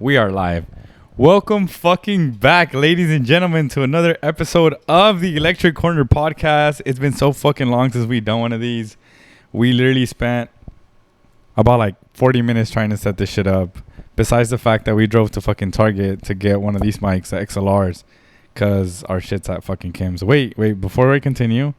We are live. Welcome fucking back, ladies and gentlemen, to another episode of the Electric Corner podcast. It's been so fucking long since we've done one of these. We literally spent about like 40 minutes trying to set this shit up. Besides the fact that we drove to fucking Target to get one of these mics, the XLRs, because our shit's at fucking Kim's. Wait, before I continue,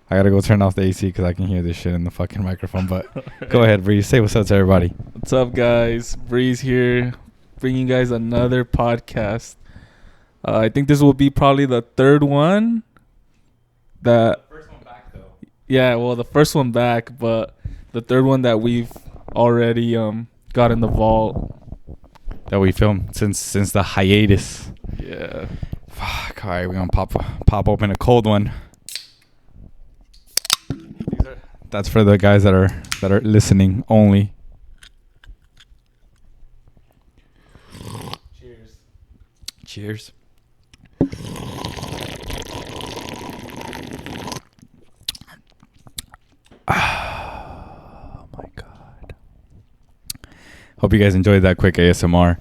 I gotta go turn off the AC because I can hear this shit in the fucking microphone. But go ahead, Brriizz'S. Say what's up to everybody. What's up, guys? Brriizz'S here, bringing you guys another podcast. I think this will be probably the third one. The first one back, though. Yeah, well, the first one back, but the third one that we've already got in the vault. That we filmed since the hiatus. Yeah. Fuck. All right, we're gonna pop open a cold one. That's for the guys that are listening only. Cheers. Oh my god. Hope you guys enjoyed that quick ASMR.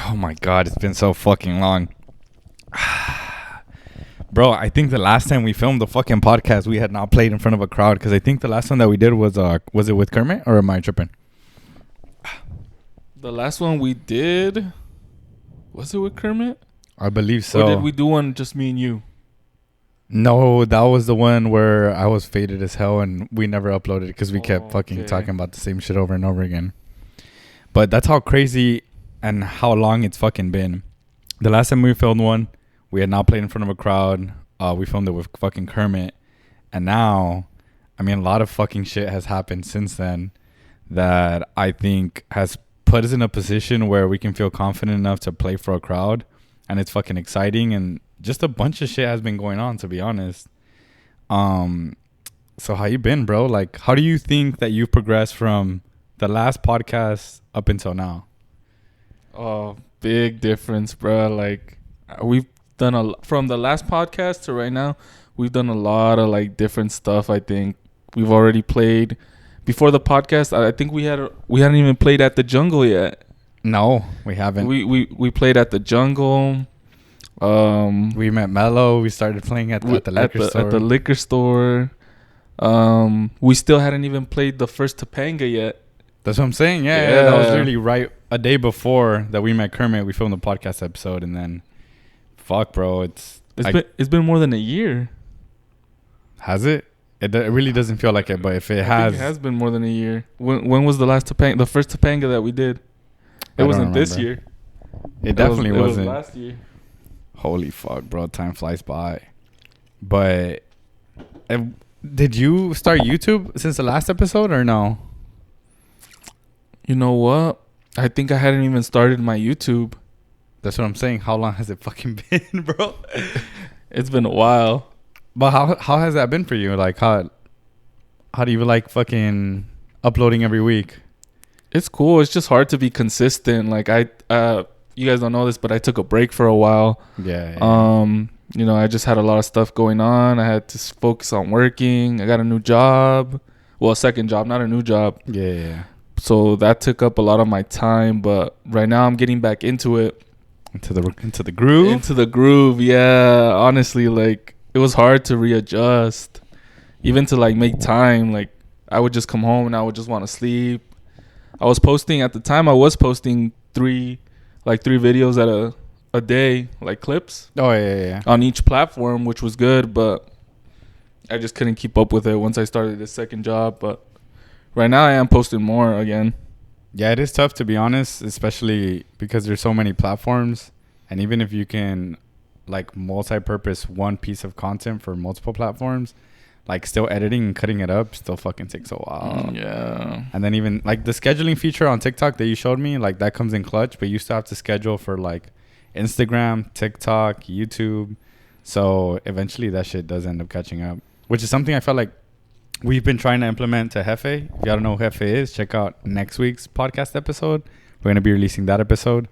Oh my god, it's been so fucking long. Bro, I think the last time we filmed the fucking podcast, we had not played in front of a crowd because I think the last one that we did was it with Kermit or am I tripping? The last one we did, was it with Kermit? I believe so. Or did we do one just me and you? No, that was the one where I was faded as hell and we never uploaded because we kept fucking talking about the same shit over and over again. But that's how crazy and how long it's fucking been. The last time we filmed one, we had not played in front of a crowd. We filmed it with fucking Kermit. And now, I mean, a lot of fucking shit has happened since then that I think has put us in a position where we can feel confident enough to play for a crowd. And it's fucking exciting. And just a bunch of shit has been going on, to be honest. So how you been, bro? Like, how do you think that you've progressed from the last podcast up until now? Oh, big difference, bro. Like, we've done from the last podcast to right now, we've done a lot of like different stuff. I think we've already played before the podcast. I think we hadn't even played at the Jungle yet. No, we haven't. We played at the Jungle. We met Mello. We started playing at the liquor store. At the liquor store. We still hadn't even played the first Topanga yet. That's what I'm saying. Yeah, that was literally right a day before that we met Kermit. We filmed the podcast episode, and then, fuck, bro, it's been more than a year. Has it? It really doesn't feel like it, but if it has, it has been more than a year. When was the last Topanga? The first Topanga that we did? It wasn't this year. It definitely wasn't. It was last year. Holy fuck, bro! Time flies by. But did you start YouTube since the last episode or no? You know what? I think I hadn't even started my YouTube. That's what I'm saying. How long has it fucking been, bro? It's been a while. But how has that been for you? Like, how do you like fucking uploading every week? It's cool. It's just hard to be consistent. Like, you guys don't know this, but I took a break for a while. Yeah. You know, I just had a lot of stuff going on. I had to focus on working. I got a new job. Well, a second job, not a new job. Yeah. So that took up a lot of my time. But right now I'm getting back into it. Into the groove? Into the groove, yeah. Honestly, like, it was hard to readjust. Even to, like, make time. Like, I would just come home and I would just want to sleep. At the time, I was posting three videos at a day, like clips. Oh, yeah. On each platform, which was good, but I just couldn't keep up with it once I started this second job. But right now I am posting more again. Yeah, it is tough, to be honest, especially because there's so many platforms. And even if you can, like, multi-purpose one piece of content for multiple platforms, like, still editing and cutting it up still fucking takes a while. Yeah. And then even, like, the scheduling feature on TikTok that you showed me, like, that comes in clutch. But you still have to schedule for, like, Instagram, TikTok, YouTube. So eventually that shit does end up catching up, which is something I felt like we've been trying to implement to Jefe. If y'all don't know who Jefe is, check out next week's podcast episode. We're going to be releasing that episode.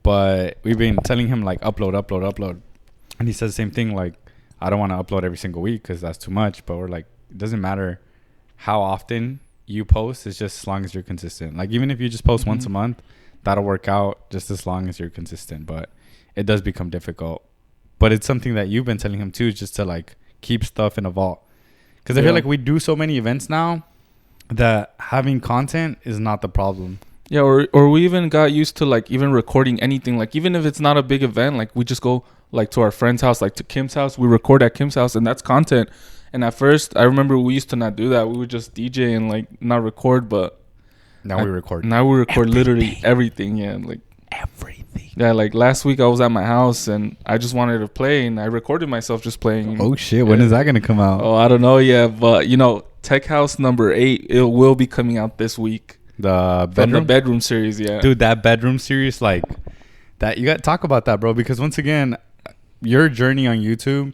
But we've been telling him, like, upload. And he says the same thing, like, I don't want to upload every single week because that's too much. But we're like, it doesn't matter how often you post is just as long as you're consistent. Like even if you just post once a month, that'll work out just as long as you're consistent. But it does become difficult. But it's something that you've been telling him too, just to like keep stuff in a vault. Because I feel like we do so many events now that having content is not the problem. Yeah, or we even got used to like even recording anything. Like even if it's not a big event, like we just go like to our friend's house, like to Kim's house. We record at Kim's house, and that's content. And at first, I remember we used to not do that. We would just DJ and like not record. But now we record. Now we record literally everything. Yeah, like everything. Yeah, like last week I was at my house and I just wanted to play, and I recorded myself just playing. Oh shit! When is that gonna come out? Oh, I don't know yet, but you know, Tech House number 8, it will be coming out this week. The bedroom series, yeah. Dude, that bedroom series, like that, you got to talk about that, bro. Because once again, your journey on YouTube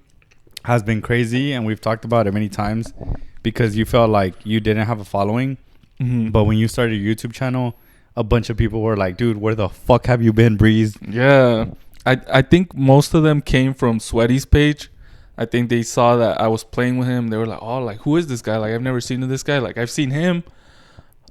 has been crazy, and we've talked about it many times. Because you felt like you didn't have a following, but when you started your YouTube channel, a bunch of people were like, "Dude, where the fuck have you been, Brriizz'S?" Yeah, I think most of them came from Sweaty's page. I think they saw that I was playing with him. They were like, "Oh, like who is this guy? Like I've never seen this guy. Like I've seen him."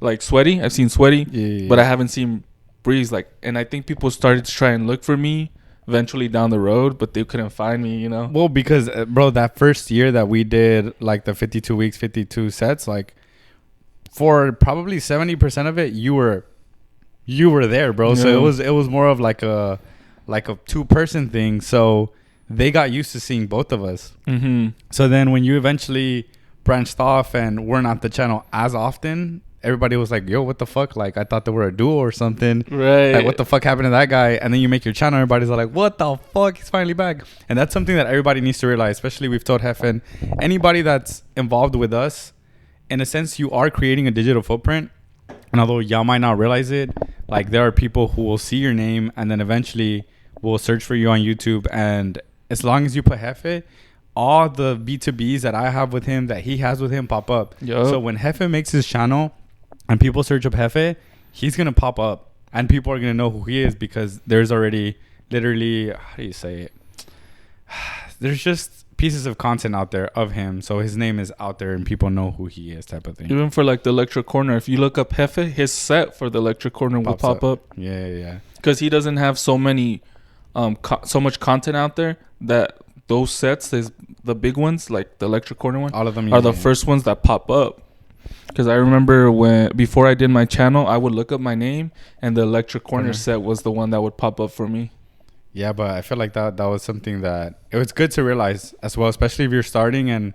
Like Sweaty, I've seen Sweaty, but I haven't seen Brriizz'S. Like, and I think people started to try and look for me eventually down the road, but they couldn't find me, you know. Well, because bro, that first year that we did like the 52 weeks, 52 sets, like for probably 70% of it, you were there, bro. Yeah. So it was more of like a 2-person thing. So they got used to seeing both of us. So then when you eventually branched off and weren't at the channel as often, everybody was like, "Yo, what the fuck? Like, I thought they were a duo or something. Right? Like, what the fuck happened to that guy?" And then you make your channel, everybody's like, "What the fuck? He's finally back." And that's something that everybody needs to realize. Especially we've told Hefen, anybody that's involved with us, in a sense, you are creating a digital footprint. And although y'all might not realize it, like there are people who will see your name and then eventually will search for you on YouTube. And as long as you put Hefe, all the B2Bs that I have with him, that he has with him, pop up. Yep. So when Hefe makes his channel and people search up Hefe, he's going to pop up. And people are going to know who he is because there's already literally, how do you say it? There's just pieces of content out there of him. So his name is out there and people know who he is, type of thing. Even for like the Electric Corner, if you look up Hefe, his set for the Electric Corner will pop up. Yeah. Because he doesn't have so many, so much content out there that those sets, the big ones, like the Electric Corner one, all of them are the first ones that pop up. Because I remember before I did my channel, I would look up my name and the Electric Corner set was the one that would pop up for me. Yeah, but I feel like that was something that it was good to realize as well, especially if you're starting and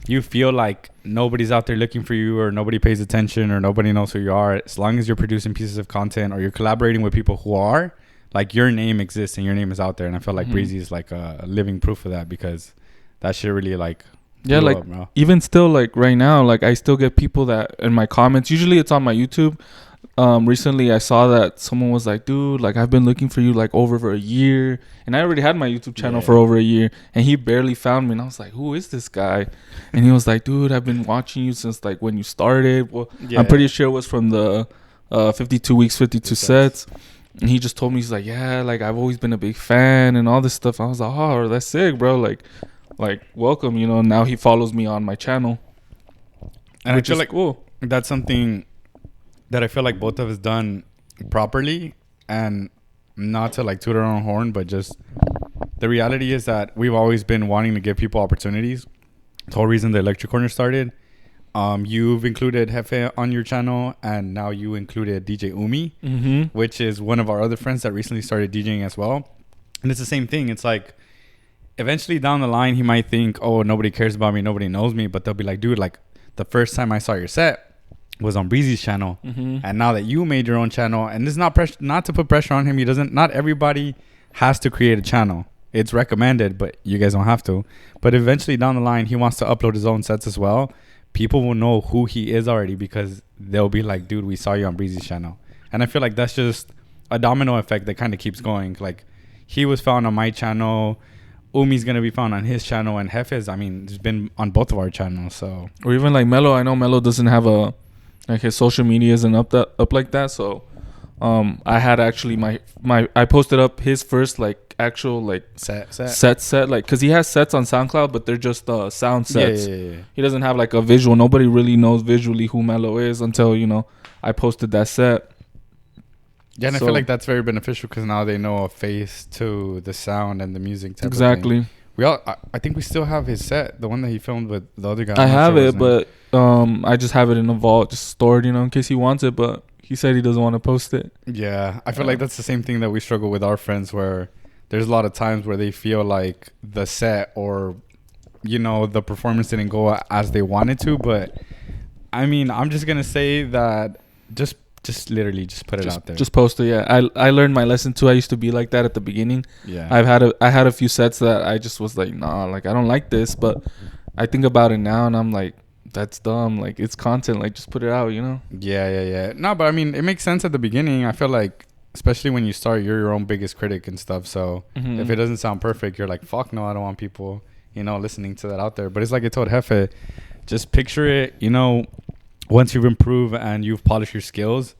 you feel like nobody's out there looking for you or nobody pays attention or nobody knows who you are. As long as you're producing pieces of content or you're collaborating with people who are, like your name exists and your name is out there. And I feel like Brriizz'S is like a living proof of that because that shit really like... Yeah, like up, even still, like right now, like I still get people that in my comments. Usually it's on my YouTube. Recently I saw that someone was like, "Dude, like I've been looking for you like over for a year," and I already had my YouTube channel for over a year, and he barely found me. And I was like, "Who is this guy?" And he was like, "Dude, I've been watching you since like when you started." Well, I'm pretty sure it was from the 52 weeks, 52 sets. And he just told me, he's like, "Yeah, like I've always been a big fan and all this stuff." I was like, "Oh, that's sick, bro! Like welcome, you know." Now he follows me on my channel, and I feel like cool. That's something that I feel like both of us done properly, and not to like toot our own horn, but just the reality is that we've always been wanting to give people opportunities. The whole reason the Electric Corner started. You've included Hefe on your channel, and now you included DJ Umi, which is one of our other friends that recently started DJing as well. And it's the same thing. It's like eventually down the line, he might think, "Oh, nobody cares about me, nobody knows me," but they'll be like, "Dude, like the first time I saw your set was on Brriizz'S channel, and now that you made your own channel," and this is not to put pressure on him. Not everybody has to create a channel. It's recommended, but you guys don't have to. But eventually down the line, he wants to upload his own sets as well. People will know who he is already because they'll be like, "Dude, we saw you on Brriizz'S channel." And I feel like that's just a domino effect that kind of keeps going. Like he was found on my channel, Umi's gonna be found on his channel, and Hefe's, I mean, it's been on both of our channels. So, or even like Mello. I know Mello doesn't have like his social media isn't up like that. So I had actually I posted up his first, like actual like set like, because he has sets on SoundCloud, but they're just sound sets. Yeah. He doesn't have like a visual. Nobody really knows visually who Mello is until, you know, I posted that set. Yeah, and I feel like that's very beneficial because now they know a face to the sound and the music type exactly. of thing. I think we still have his set, the one that he filmed with the other guy. I have it, but I just have it in a vault, just stored, you know, in case he wants it. But he said he doesn't want to post it. Yeah, I feel like that's the same thing that we struggle with our friends, where there's a lot of times where they feel like the set or, you know, the performance didn't go as they wanted to. But I mean, I'm just gonna say that just literally just put it out there. Just post it. Yeah, I learned my lesson too. I used to be like that at the beginning. Yeah, I had a few sets that I just was like, nah, like I don't like this. But I think about it now and I'm like, that's dumb. Like, it's content. Like, just put it out, you know? Yeah. No, but I mean, it makes sense at the beginning. I feel like, especially when you start, you're your own biggest critic and stuff. So if it doesn't sound perfect, you're like, fuck no, I don't want people, you know, listening to that out there. But it's like I told Hefe, just picture it, you know, once you've improved and you've polished your skills,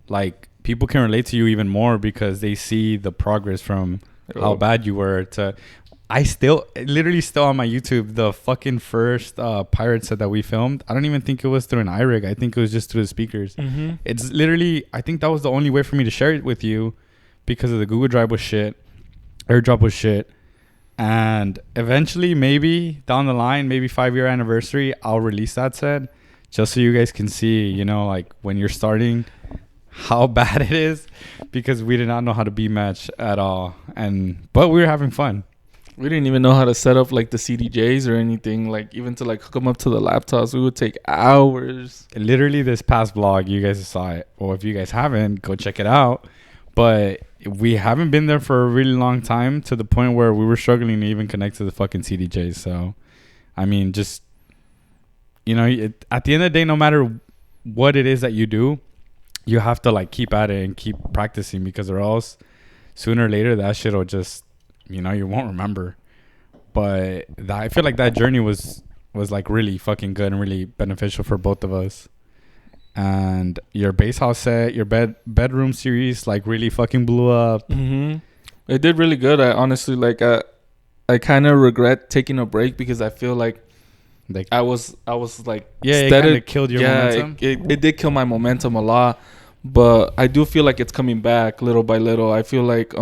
like, people can relate to you even more because they see the progress from how bad you were to... literally still on my YouTube, the fucking first pirate set that we filmed, I don't even think it was through an iRig. I think it was just through the speakers. It's literally, I think that was the only way for me to share it with you because of the Google Drive was shit, AirDrop was shit, and eventually, maybe down the line, maybe 5-year anniversary, I'll release that set just so you guys can see, you know, like, when you're starting, how bad it is, because we did not know how to beat match at all, but we were having fun. We didn't even know how to set up like the CDJs or anything. Like, even to like hook them up to the laptops, we would take hours. Literally, this past vlog, you guys saw it. Or if you guys haven't, go check it out. But we haven't been there for a really long time, to the point where we were struggling to even connect to the fucking CDJs. So, I mean, just, you know, at the end of the day, no matter what it is that you do, you have to like keep at it and keep practicing, because or else sooner or later that shit will just, you know, you won't remember. But I feel like that journey was like really fucking good and really beneficial for both of us. And your bass house set, your bedroom series, like, really fucking blew up. It did really good. I honestly, like, I kind of regret taking a break because I feel like I was like, it kind of killed your momentum. It did kill my momentum a lot, but I do feel like it's coming back little by little. I feel like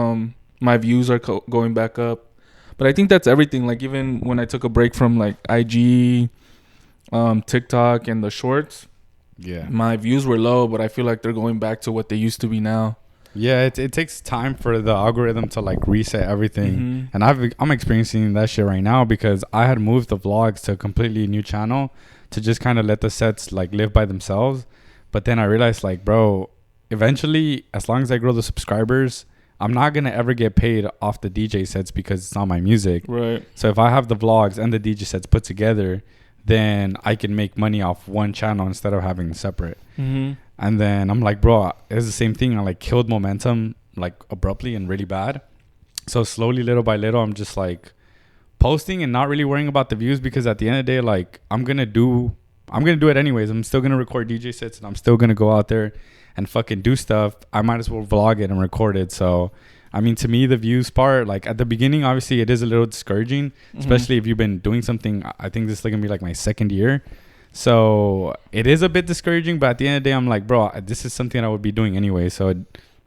my views are going back up, but I think that's everything. Like, even when I took a break from like IG, TikTok, and the shorts, my views were low, but I feel like they're going back to what they used to be now. Yeah, it takes time for the algorithm to like reset everything. And I'm experiencing that shit right now, because I had moved the vlogs to a completely new channel to just kind of let the sets like live by themselves. But then I realized, like, bro, eventually, as long as I grow the subscribers, I'm not going to ever get paid off the DJ sets because it's not my music. Right. So if I have the vlogs and the DJ sets put together, then I can make money off one channel instead of having separate. And then I'm like, bro, it's the same thing. I like killed momentum like abruptly and really bad. So slowly, little by little, I'm just like posting and not really worrying about the views, because at the end of the day, like, I'm gonna do it anyways. I'm still gonna record DJ sets and I'm still gonna go out there and fucking do stuff. I might as well vlog it and record it. So, I mean, to me, the views part, like, at the beginning, obviously it is a little discouraging, especially if you've been doing something. I think this is gonna be like my second year. So it is a bit discouraging, but at the end of the day, I'm like, bro, this is something I would be doing anyway. So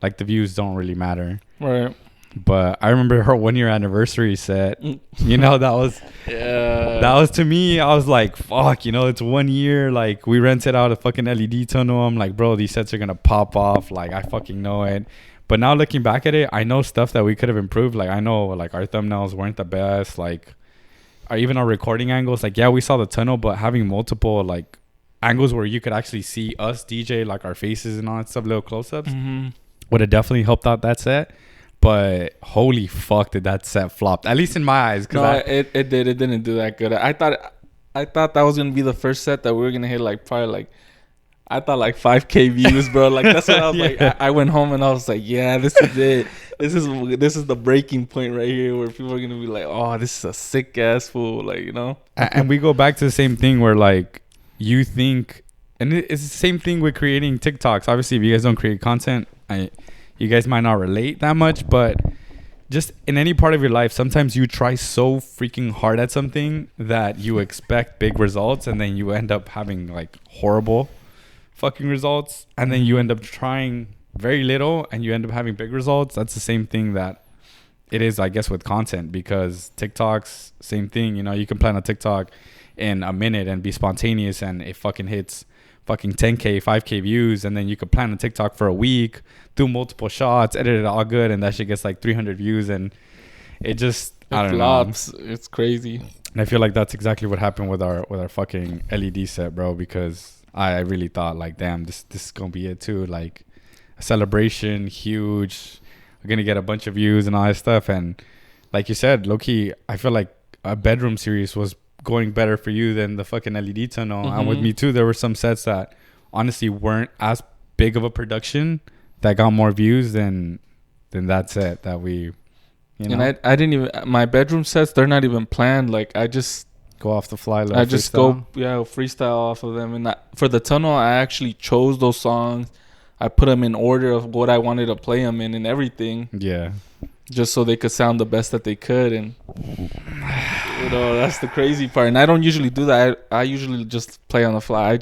like, the views don't really matter. Right. But I remember her 1-year anniversary set, you know, that was to me, I was like, fuck, you know, it's 1 year. Like, we rented out a fucking LED tunnel. I'm like, bro, these sets are going to pop off. Like, I fucking know it. But now looking back at it, I know stuff that we could have improved. Like, I know, like, our thumbnails weren't the best. Like, even our recording angles, like, yeah, we saw the tunnel, but having multiple like angles where you could actually see us DJ, like our faces and all that stuff, little close-ups, would have definitely helped out that set. But holy fuck, did that set flop, at least in my eyes. It didn't do that good. I thought that was gonna be the first set that we were gonna hit like probably like, I thought like 5K views, bro. Like, that's what I was like. I went home and I was like, yeah, this is it. This is the breaking point right here where people are gonna be like, oh, this is a sick ass fool, like, you know. And we go back to the same thing where like you think, and it's the same thing with creating TikToks. Obviously, if you guys don't create content, you guys might not relate that much, but just in any part of your life, sometimes you try so freaking hard at something that you expect big results, and then you end up having like horrible fucking results, and then you end up trying very little and you end up having big results. That's the same thing that it is, I guess, with content, because TikTok's same thing. You know, you can plan a TikTok in a minute and be spontaneous, and it fucking hits fucking 10K, 5K views, and then you could plan a TikTok for a week, do multiple shots, edit it all good, and that shit gets like 300 views, and I don't know. It's crazy. And I feel like that's exactly what happened with our fucking LED set, bro, because I really thought like, damn, this is gonna be it too, like a celebration, huge, we're gonna get a bunch of views and all that stuff. And like you said, low-key, I feel like a bedroom series was going better for you than the fucking LED tunnel. And with me too, there were some sets that honestly weren't as big of a production that got more views than that set that we, you know. And I didn't even, my bedroom sets, they're not even planned. Like I just go off the fly. I just freestyle. Freestyle off of them. And for the tunnel, I actually chose those songs. I put them in order of what I wanted to play them in and everything. Yeah. Just so they could sound the best that they could. And, you know, that's the crazy part. And I don't usually do that. I usually just play on the fly.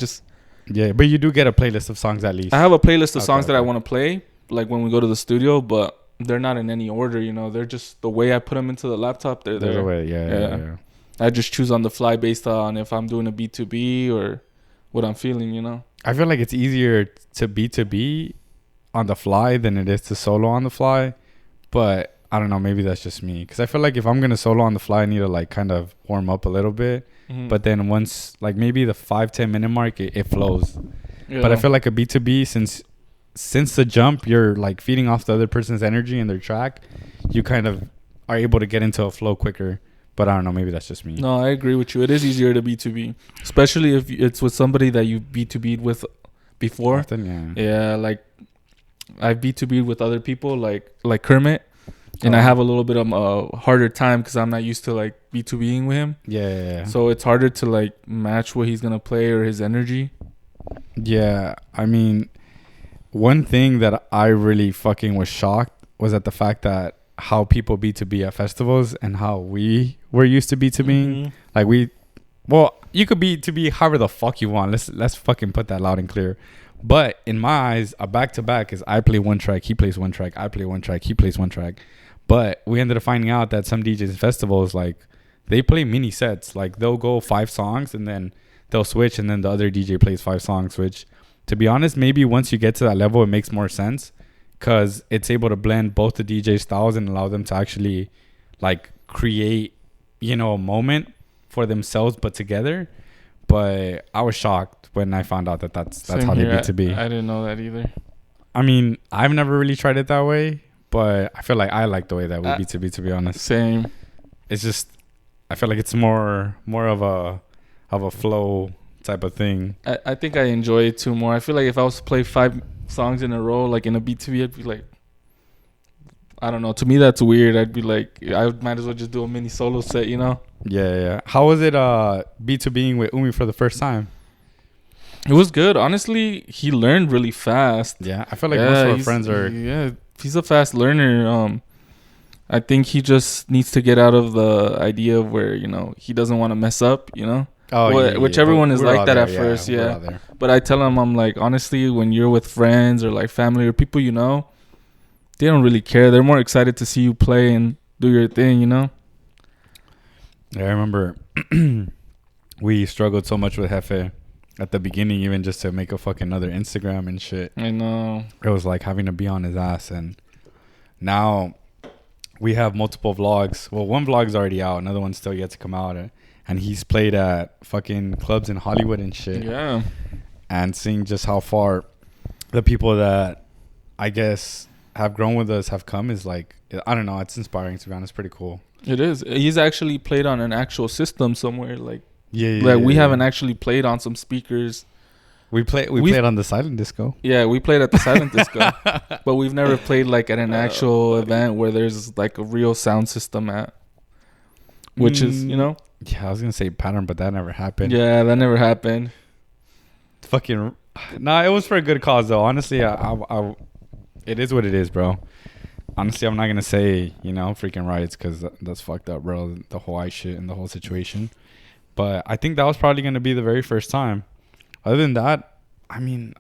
Yeah, but you do get a playlist of songs at least. I have a playlist of songs that I want to play, like when we go to the studio, but they're not in any order, you know. They're just the way I put them into the laptop. They're there. Yeah. I just choose on the fly based on if I'm doing a B2B or what I'm feeling, you know. I feel like it's easier to B2B on the fly than it is to solo on the fly. But I don't know, maybe that's just me. Because I feel like if I'm going to solo on the fly, I need to like kind of warm up a little bit. Mm-hmm. But then once, like maybe the 5-10 minute mark, it flows. Yeah. But I feel like a B2B, since the jump, you're like feeding off the other person's energy and their track, you kind of are able to get into a flow quicker. But I don't know, maybe that's just me. No, I agree with you. It is easier to B2B, especially if it's with somebody that you B2B'd with before. Often, yeah, like I've B2B'd with other people, like Kermit, and I have a little bit of a harder time because I'm not used to like B2Bing with him. Yeah. So it's harder to like match what he's gonna play or his energy. Yeah, I mean, one thing that I really fucking was shocked was at the fact that how people B2B at festivals and how we were used to B2Bing. Like you could B2B however the fuck you want. Let's fucking put that loud and clear. But in my eyes, a back-to-back is I play one track, he plays one track, I play one track, he plays one track. But we ended up finding out that some DJs at festivals, like, they play mini sets. Like, they'll go 5 songs and then they'll switch, and then the other DJ plays 5 songs, which, to be honest, maybe once you get to that level, it makes more sense because it's able to blend both the DJ styles and allow them to actually, like, create, you know, a moment for themselves but together. But I was shocked when I found out that's how they B2B. I didn't know that either. I mean, I've never really tried it that way, but I feel like I like the way that we B2B, to be honest. Same. It's just, I feel like it's more of a flow type of thing. I think I enjoy it too more. I feel like if I was to play 5 songs in a row, like in a B2B, I'd be like, I don't know. To me, that's weird. I'd be like, I might as well just do a mini solo set, you know? Yeah. How was it B2Bing with Umi for the first time? It was good. Honestly, he learned really fast. Yeah, I feel like most of our friends are... Yeah, he's a fast learner. I think he just needs to get out of the idea of where, you know, he doesn't want to mess up, you know? Which everyone is like that at first, yeah. But I tell him, I'm like, honestly, when you're with friends or like family or people you know, they don't really care. They're more excited to see you play and do your thing, you know? Yeah, I remember we struggled so much with Jefe at the beginning, even just to make a fucking another Instagram and shit. I know. It was like having to be on his ass. And now we have multiple vlogs. Well, one vlog's already out. Another one's still yet to come out. And he's played at fucking clubs in Hollywood and shit. Yeah. And seeing just how far the people that I guess have grown with us have come is like, I don't know, it's inspiring, to be honest. Pretty cool. It is. He's actually played on an actual system somewhere. Like, we haven't actually played on some speakers. We played on the silent disco. Yeah, we played at the silent disco. But we've never played like at an actual event where there's like a real sound system at. Which is, you know? Yeah, I was going to say pattern, but that never happened. Yeah, that never happened. Fucking... Nah, it was for a good cause, though. Honestly, I it is what it is, bro. honestly, I'm not gonna say freaking riots because that's fucked up, bro. The whole ice shit and the whole situation. But I think that was probably gonna be the very first time. Other than that, I mean,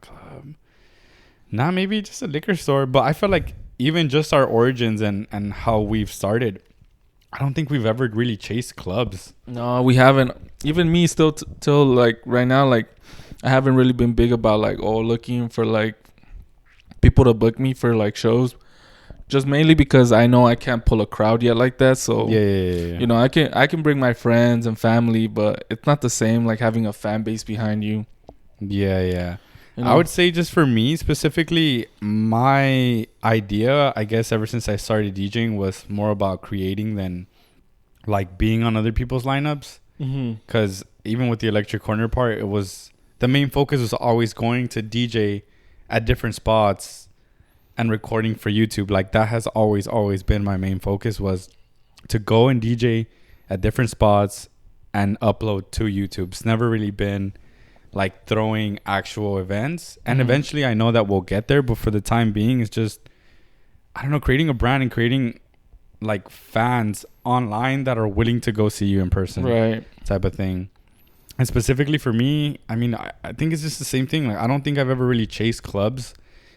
club. Nah, maybe just a liquor store. But I feel like even just our origins and how we've started, I don't think we've ever really chased clubs. No, we haven't. Even me still till like right now, like I haven't really been big about like looking for like people to book me for like shows. Just mainly because I know I can't pull a crowd yet like that. So Yeah. you know, I can bring my friends and family, but it's not the same like having a fan base behind you. Yeah. You know? I would say just for me specifically, my idea, I guess, ever since I started DJing was more about creating than like being on other people's lineups. Because even with the Electric Corner part, it was the main focus was always going to DJ at different spots and recording for YouTube. Like that has always been my main focus, was to go and DJ at different spots and upload to YouTube. It's never really been like throwing actual events. And eventually I know that we'll get there, but for the time being, it's just, I don't know, creating a brand and creating like fans online that are willing to go see you in person, right? Type of thing. And specifically for me, I mean, I think it's just the same thing. Like I don't think I've ever really chased clubs.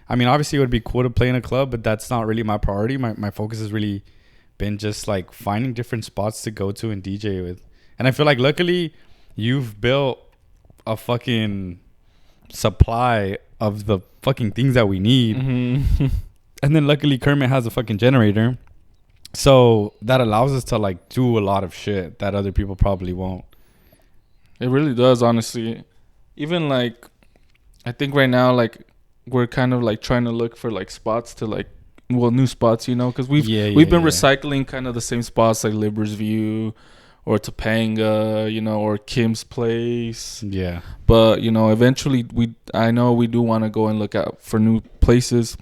I mean, obviously it would be cool to play in a club, but that's not really my priority. My focus has really been just like finding different spots to go to and DJ with. And I feel like luckily you've built a fucking supply of the fucking things that we need. And then luckily Kermit has a fucking generator. So that allows us to like do a lot of shit that other people probably won't. It really does, honestly. Even like, I think right now, like we're kind of like trying to look for like spots to like, new spots, because we've been recycling kind of the same spots like Libber's View or Topanga, or Kim's Place. Yeah. But eventually I know we do want to go and look out for new places.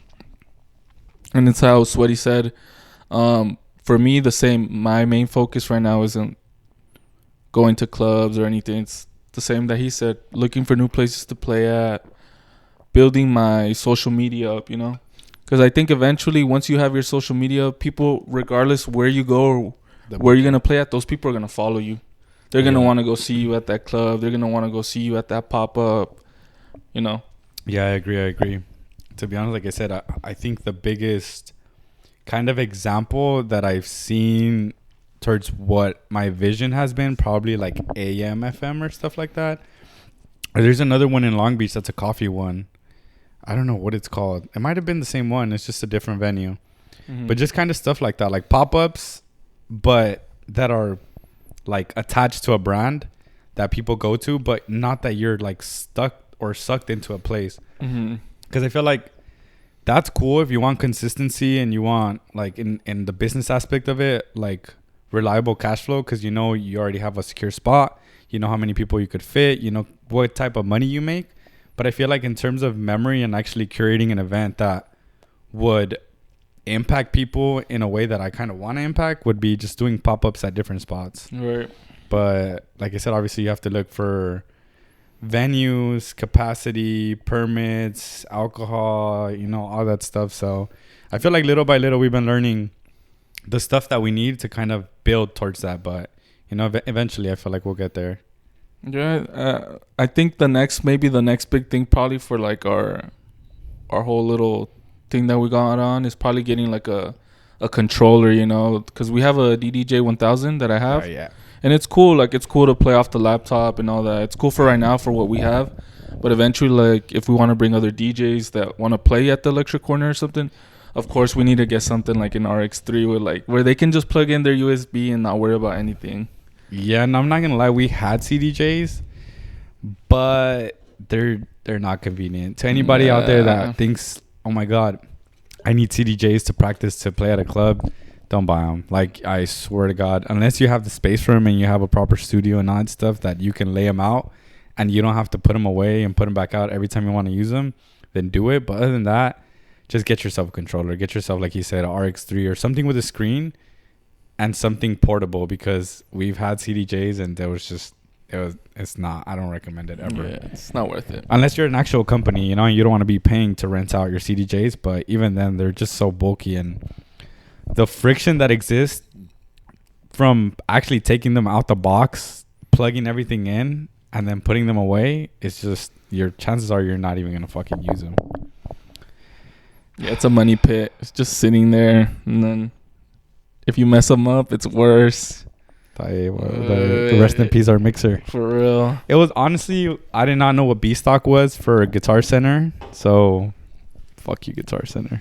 And it's how Sweaty said, for me, the same. My main focus right now isn't going to clubs or anything. It's the same that he said, looking for new places to play at, building my social media up, because I think eventually once you have your social media, people, regardless where you go or where you're going to play at, those people are going to follow you. They're going to want to go see you at that club. They're going to want to go see you at that pop-up, Yeah, I agree. To be honest, like I said, I think the biggest kind of example that I've seen towards what my vision has been, probably like AM, FM or stuff like that. There's another one in Long Beach that's a coffee one. I don't know what it's called. It might have been the same one. It's just a different venue. But just kind of stuff like that, like pop-ups, but that are like attached to a brand that people go to, but not that you're like stuck or sucked into a place. Because I feel like that's cool if you want consistency and you want like in the business aspect of it, like reliable cash flow, because you already have a secure spot, how many people you could fit, what type of money you make. But I feel like in terms of memory and actually curating an event that would impact people in a way that I kind of want to impact would be just doing pop-ups at different spots. Right. But like I said, obviously you have to look for venues, capacity, permits, alcohol, all that stuff. So I feel like little by little we've been learning the stuff that we need to kind of build towards that. But eventually I feel like we'll get there. Yeah, I think the next big thing probably for like our whole little thing that we got on is probably getting like a controller, because we have a DDJ 1000 that I have. Yeah. And it's cool. Like, it's cool to play off the laptop and all that. It's cool for right now for what we have. But eventually, like, if we want to bring other DJs that want to play at the Electric Corner or something, of course, we need to get something like an RX3 with like where they can just plug in their USB and not worry about anything. Yeah, and I'm not gonna lie, we had CDJs, but they're not convenient. To anybody out there that thinks, oh my god, I need CDJs to practice to play at a club, don't buy them. Like, I swear to God, unless you have the space for them and you have a proper studio and all that stuff that you can lay them out and you don't have to put them away and put them back out every time you want to use them, then do it. But other than that, just get yourself a controller. Get yourself, like you said, an RX3 or something with a screen and something portable, because we've had CDJs and there was just It's not. I don't recommend it ever. Yeah, it's not worth it. Unless you're an actual company, you know, and you don't want to be paying to rent out your CDJs. But even then, they're just so bulky, and the friction that exists from actually taking them out the box, plugging everything in, and then putting them away, it's just your chances are you're not even gonna fucking use them. Yeah, it's a money pit. It's just sitting there, and then if you mess them up, it's worse. The rest in peace, our mixer. For real. It was honestly, I did not know what B stock was for Guitar Center, so fuck you, Guitar Center.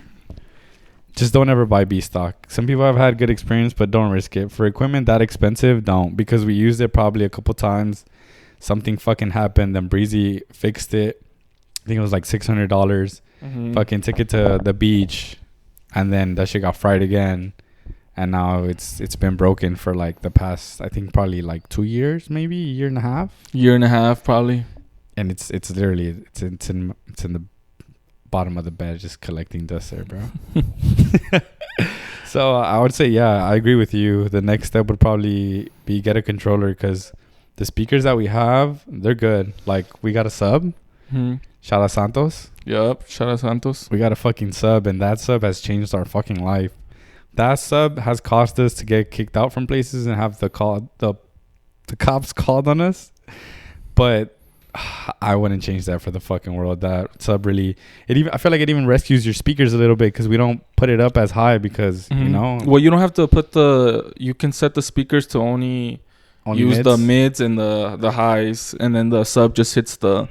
Just don't ever buy B stock. Some people have had good experience, but don't risk it. For equipment that expensive, don't, because we used it probably a couple times. Something fucking happened, then Brriizz'S fixed it. I think it was like $600. Mm-hmm. Fucking took it to the beach, and then that shit got fried again. And now it's been broken for like the past, I think probably like 2 years, maybe a year and a half. Year and a half, probably. And it's literally it's in the bottom of the bed, just collecting dust there, bro. So I would say, yeah, I agree with you. The next step would probably be get a controller, because the speakers that we have, they're good. Like, we got a sub. Mm-hmm. Shout out Santos. Yup. Shout out Santos. We got a fucking sub, and that sub has changed our fucking life. That sub has caused us to get kicked out from places and have the cops called on us. But I wouldn't change that for the fucking world. That sub really, I feel like it even rescues your speakers a little bit, because we don't put it up as high, because you know. Well, you don't have to put you can set the speakers to only use the mids and the highs, and then the sub just hits the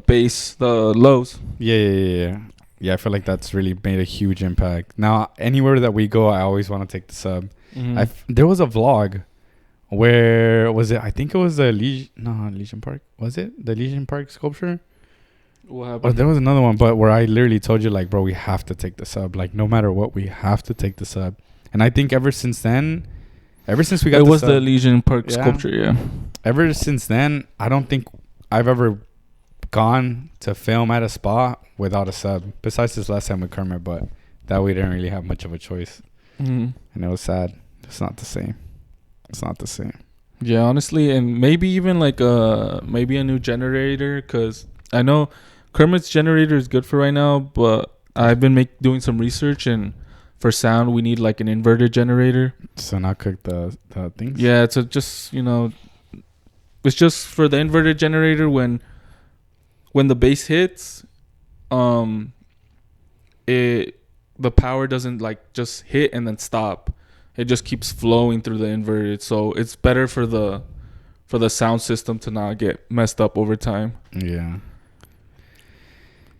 bass, the lows. Yeah, I feel like that's really made a huge impact. Now, anywhere that we go, I always want to take the sub. Mm-hmm. There was a vlog. Where was it? I think it was the Legion Park. Was it the Legion Park sculpture? What Or happened? there was another one, but where I literally told you, like, bro, we have to take the sub. Like, no matter what, we have to take the sub. And I think ever since we got it was sub, the Legion Park sculpture, yeah. Ever since then, I don't think I've ever gone to film at a spot without a sub. Besides this last time with Kermit, but that we didn't really have much of a choice. Mm-hmm. And it was sad. It's not the same. Yeah, honestly, and maybe even like maybe a new generator, because I know Kermit's generator is good for right now, but I've been doing some research, and for sound we need like an inverted generator. So not cook the things. Yeah, so just it's just for the inverted generator when the bass hits, the power doesn't like just hit and then stop. It just keeps flowing through the inverted, so it's better for the sound system to not get messed up over time. Yeah.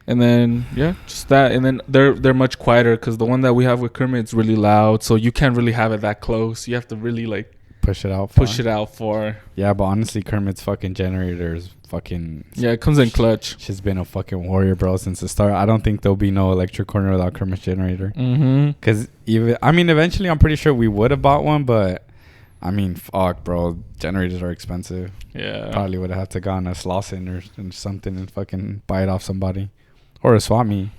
And then just that, and then they're much quieter, because the one that we have with Kermit is really loud, so you can't really have it that close. You have to really like push it out far. Yeah, but honestly, Kermit's fucking generator is fucking... Yeah, it comes in clutch. She's been a fucking warrior, bro, since the start. I don't think there'll be no electric corner without Kermit's generator. Mm-hmm. Because eventually I'm pretty sure we would have bought one, but I mean, fuck, bro. Generators are expensive. Yeah. Probably would have had to gone a Slauson or something and fucking buy it off somebody. Or a swap me.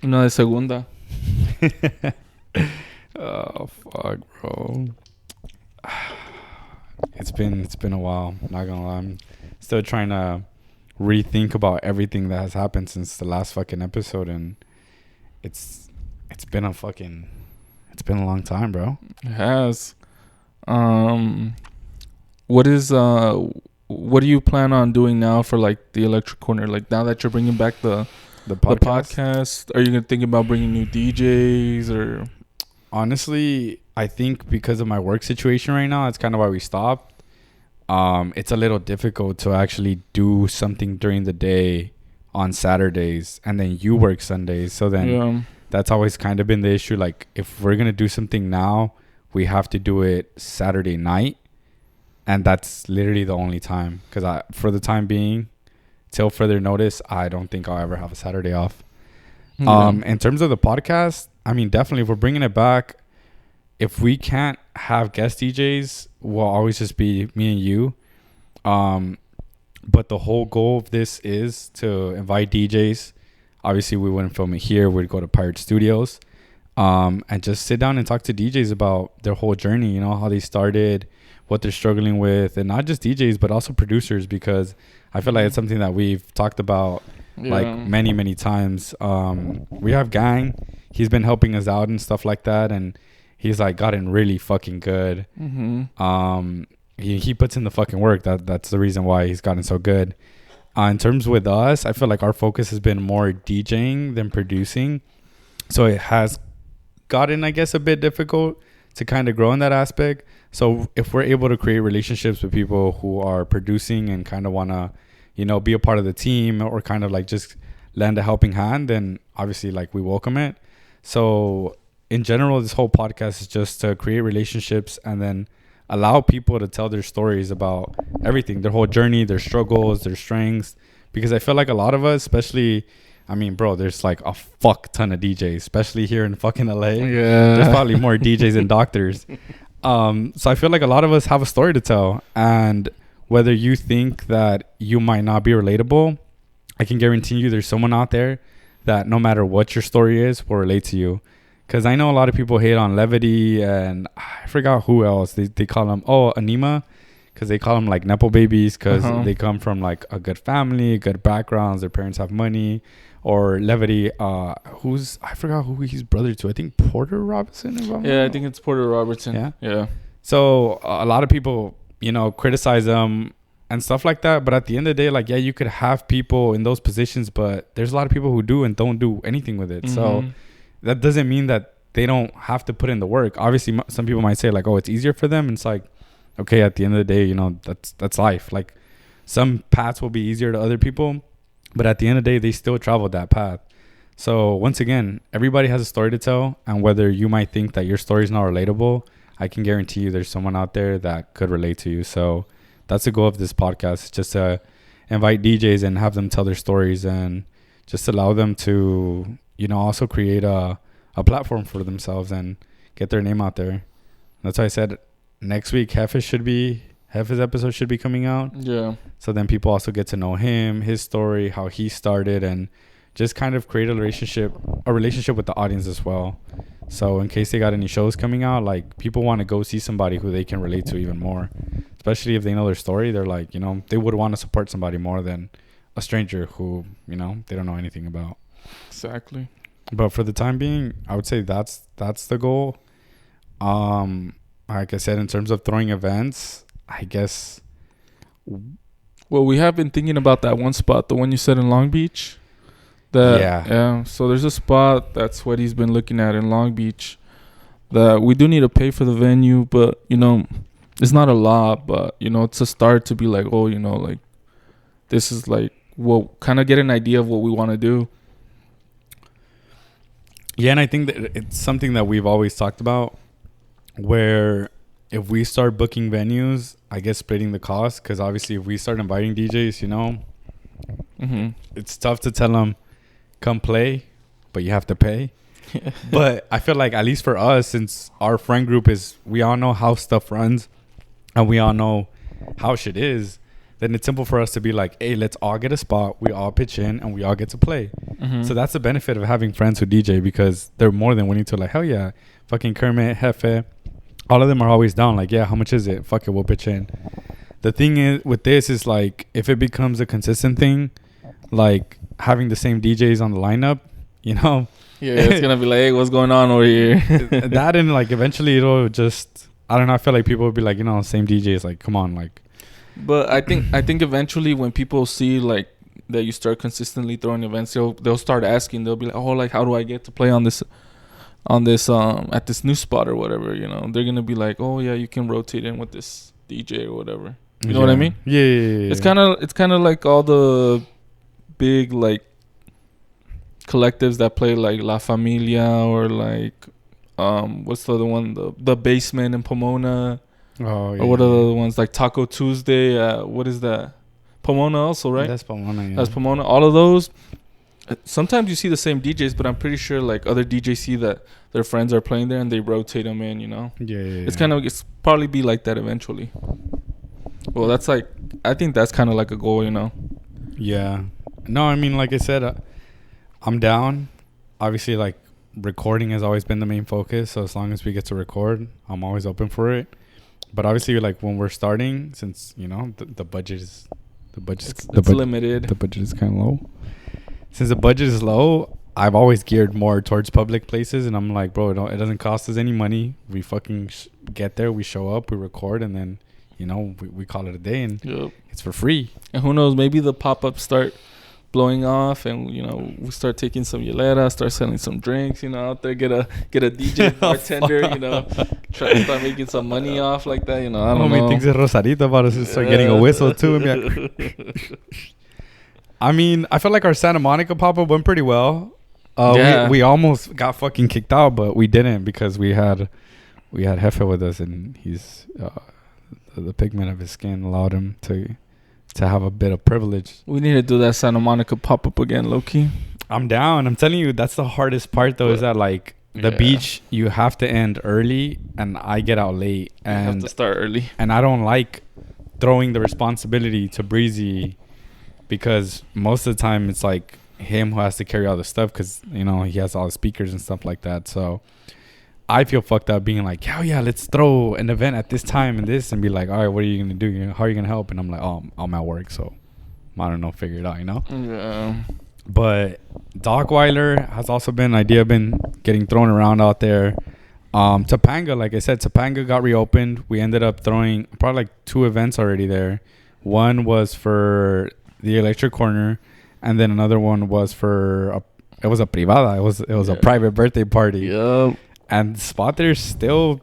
Una de segunda. Oh, fuck, bro. It's been a while, not gonna lie. I'm still trying to rethink about everything that has happened since the last fucking episode, and it's been a long time, bro. It has. What do you plan on doing now for like the electric corner? Like, now that you're bringing back the podcast, are you gonna think about bringing new DJs? Or honestly, I think because of my work situation right now, that's kind of why we stopped. It's a little difficult to actually do something during the day on Saturdays, and then you work Sundays. So then that's always kind of been the issue. Like, if we're going to do something now, we have to do it Saturday night. And that's literally the only time. Because for the time being, till further notice, I don't think I'll ever have a Saturday off. In terms of the podcast, I mean, definitely if we're bringing it back, if we can't have guest DJs, we'll always just be me and you. But the whole goal of this is to invite DJs. Obviously, we wouldn't film it here. We'd go to Pirate Studios, and just sit down and talk to DJs about their whole journey. You know, how they started, what they're struggling with, and not just DJs but also producers, because I feel like it's something that we've talked about like many times. We have Gang. He's been helping us out and stuff like that, and he's like gotten really fucking good. He puts in the fucking work. That's the reason why he's gotten so good. In terms with us, I feel like our focus has been more DJing than producing, so it has gotten, I guess, a bit difficult to kind of grow in that aspect. So if we're able to create relationships with people who are producing and kind of want to, you know, be a part of the team or kind of like just lend a helping hand, then obviously like we welcome it. So in general, this whole podcast is just to create relationships and then allow people to tell their stories about everything, their whole journey, their struggles, their strengths. Because I feel like a lot of us, especially, I mean, bro, there's like a fuck ton of DJs, especially here in fucking LA. Yeah. There's probably more DJs than doctors. So I feel like a lot of us have a story to tell. And whether you think that you might not be relatable, I can guarantee you there's someone out there that no matter what your story is, will relate to you. Because I know a lot of people hate on Levity, and I forgot who else. They call them, Anima, because they call them like Nepo babies because they come from like a good family, good backgrounds, their parents have money. Or Levity, I forgot who he's brother to. I think Porter Robertson. I think it's Porter Robertson. Yeah. So a lot of people, you know, criticize them and stuff like that. But at the end of the day, like, yeah, you could have people in those positions, but there's a lot of people who do and don't do anything with it. So that doesn't mean that they don't have to put in the work. Obviously, some people might say like, oh, it's easier for them. And it's like, okay, at the end of the day, you know, that's life. Like some paths will be easier to other people, but at the end of the day, they still traveled that path. So once again, everybody has a story to tell. And whether you might think that your story is not relatable, I can guarantee you there's someone out there that could relate to you. So that's the goal of this podcast, just to invite DJs and have them tell their stories and just allow them to, you know, also create a platform for themselves and get their name out there. That's why I said next week Hefe's episode should be coming out. Yeah. So then people also get to know him, his story, how he started, and just kind of create a relationship with the audience as well. So in case they got any shows coming out, like people want to go see somebody who they can relate to even more, especially if they know their story. They're like, you know, they would want to support somebody more than a stranger who, you know, they don't know anything about. Exactly. But for the time being, I would say that's the goal. Like I said, in terms of throwing events, I guess. Well, we have been thinking about that one spot, the one you said in Long Beach. Yeah. So there's a spot that's what he's been looking at in Long Beach. That we do need to pay for the venue, but you know, it's not a lot. But you know, it's a start to be like, oh, you know, like this is like, well, kind of get an idea of what we want to do. Yeah, and I think that it's something that we've always talked about, where if we start booking venues, I guess splitting the cost, because obviously if we start inviting DJs, you know, it's tough to tell them, come play, but you have to pay. But I feel like at least for us, since our friend group we all know how stuff runs and we all know how shit is, then it's simple for us to be like, hey, let's all get a spot, we all pitch in, and we all get to play. So that's the benefit of having friends who DJ, because they're more than willing to, like, hell yeah, fucking Kermit, Jefe, all of them are always down. Like, yeah, how much is it? Fuck it, we'll pitch in. The thing is with this is like, if it becomes a consistent thing, like having the same DJs on the lineup, you know. Yeah, it's gonna be like, hey, what's going on over here? That, and like eventually it'll just, I don't know, I feel like people will be like, you know, same DJs, like, come on, like. But I think eventually when people see like that you start consistently throwing events, they'll start asking. They'll be like, oh, like, how do I get to play on this at this new spot or whatever? You know, they're gonna be like, oh yeah, you can rotate in with this DJ or whatever. You know what I mean? Yeah. It's kind of like all the big like collectives that play like La Familia or like what's the other one, the Basement in Pomona. Oh yeah. Or what are the other ones, like Taco Tuesday? What is that? Pomona also, right? That's Pomona. Yeah. That's Pomona. All of those. Sometimes you see the same DJs, but I'm pretty sure like other DJs see that their friends are playing there and they rotate them in. You know. Yeah. It's probably be like that eventually. Well, that's like, I think that's kind of like a goal, you know. Yeah. No, I mean, like I said, I'm down. Obviously, like recording has always been the main focus. So as long as we get to record, I'm always open for it. But obviously, like when we're starting, since the budget is limited. The budget is kind of low. Since the budget is low, I've always geared more towards public places, and I'm like, bro, it doesn't cost us any money. We fucking get there, we show up, we record, and then we call it a day, and it's for free. And who knows? Maybe the pop-ups start blowing off, and we start taking some Yolera, start selling some drinks, out there, get a DJ bartender, try to start making some money off like that, I don't know. Me thinks it's Rosarito about to start getting a whistle too. I mean, I felt like our Santa Monica pop-up went pretty well. We almost got fucking kicked out, but we didn't because we had Jefe with us, and he's the pigment of his skin allowed him to have a bit of privilege. We need to do that Santa Monica pop-up again, low-key. I'm down. I'm telling you, that's the hardest part, though, is that, like, the beach, you have to end early, and I get out late. And you have to start early. And I don't like throwing the responsibility to Brriizz'S because most of the time it's, like, him who has to carry all the stuff because, he has all the speakers and stuff like that. So I feel fucked up being like, hell yeah, let's throw an event at this time and this, and be like, all right, what are you going to do? How are you going to help? And I'm like, oh, I'm at work, so I don't know, figure it out, Yeah. But Dockweiler has also been an idea been getting thrown around out there. Topanga, like I said, Topanga got reopened. We ended up throwing probably like 2 events already there. One was for the Electric Corner, and then another one was for it was a privada. It was a private birthday party. Yep. And the spot there is still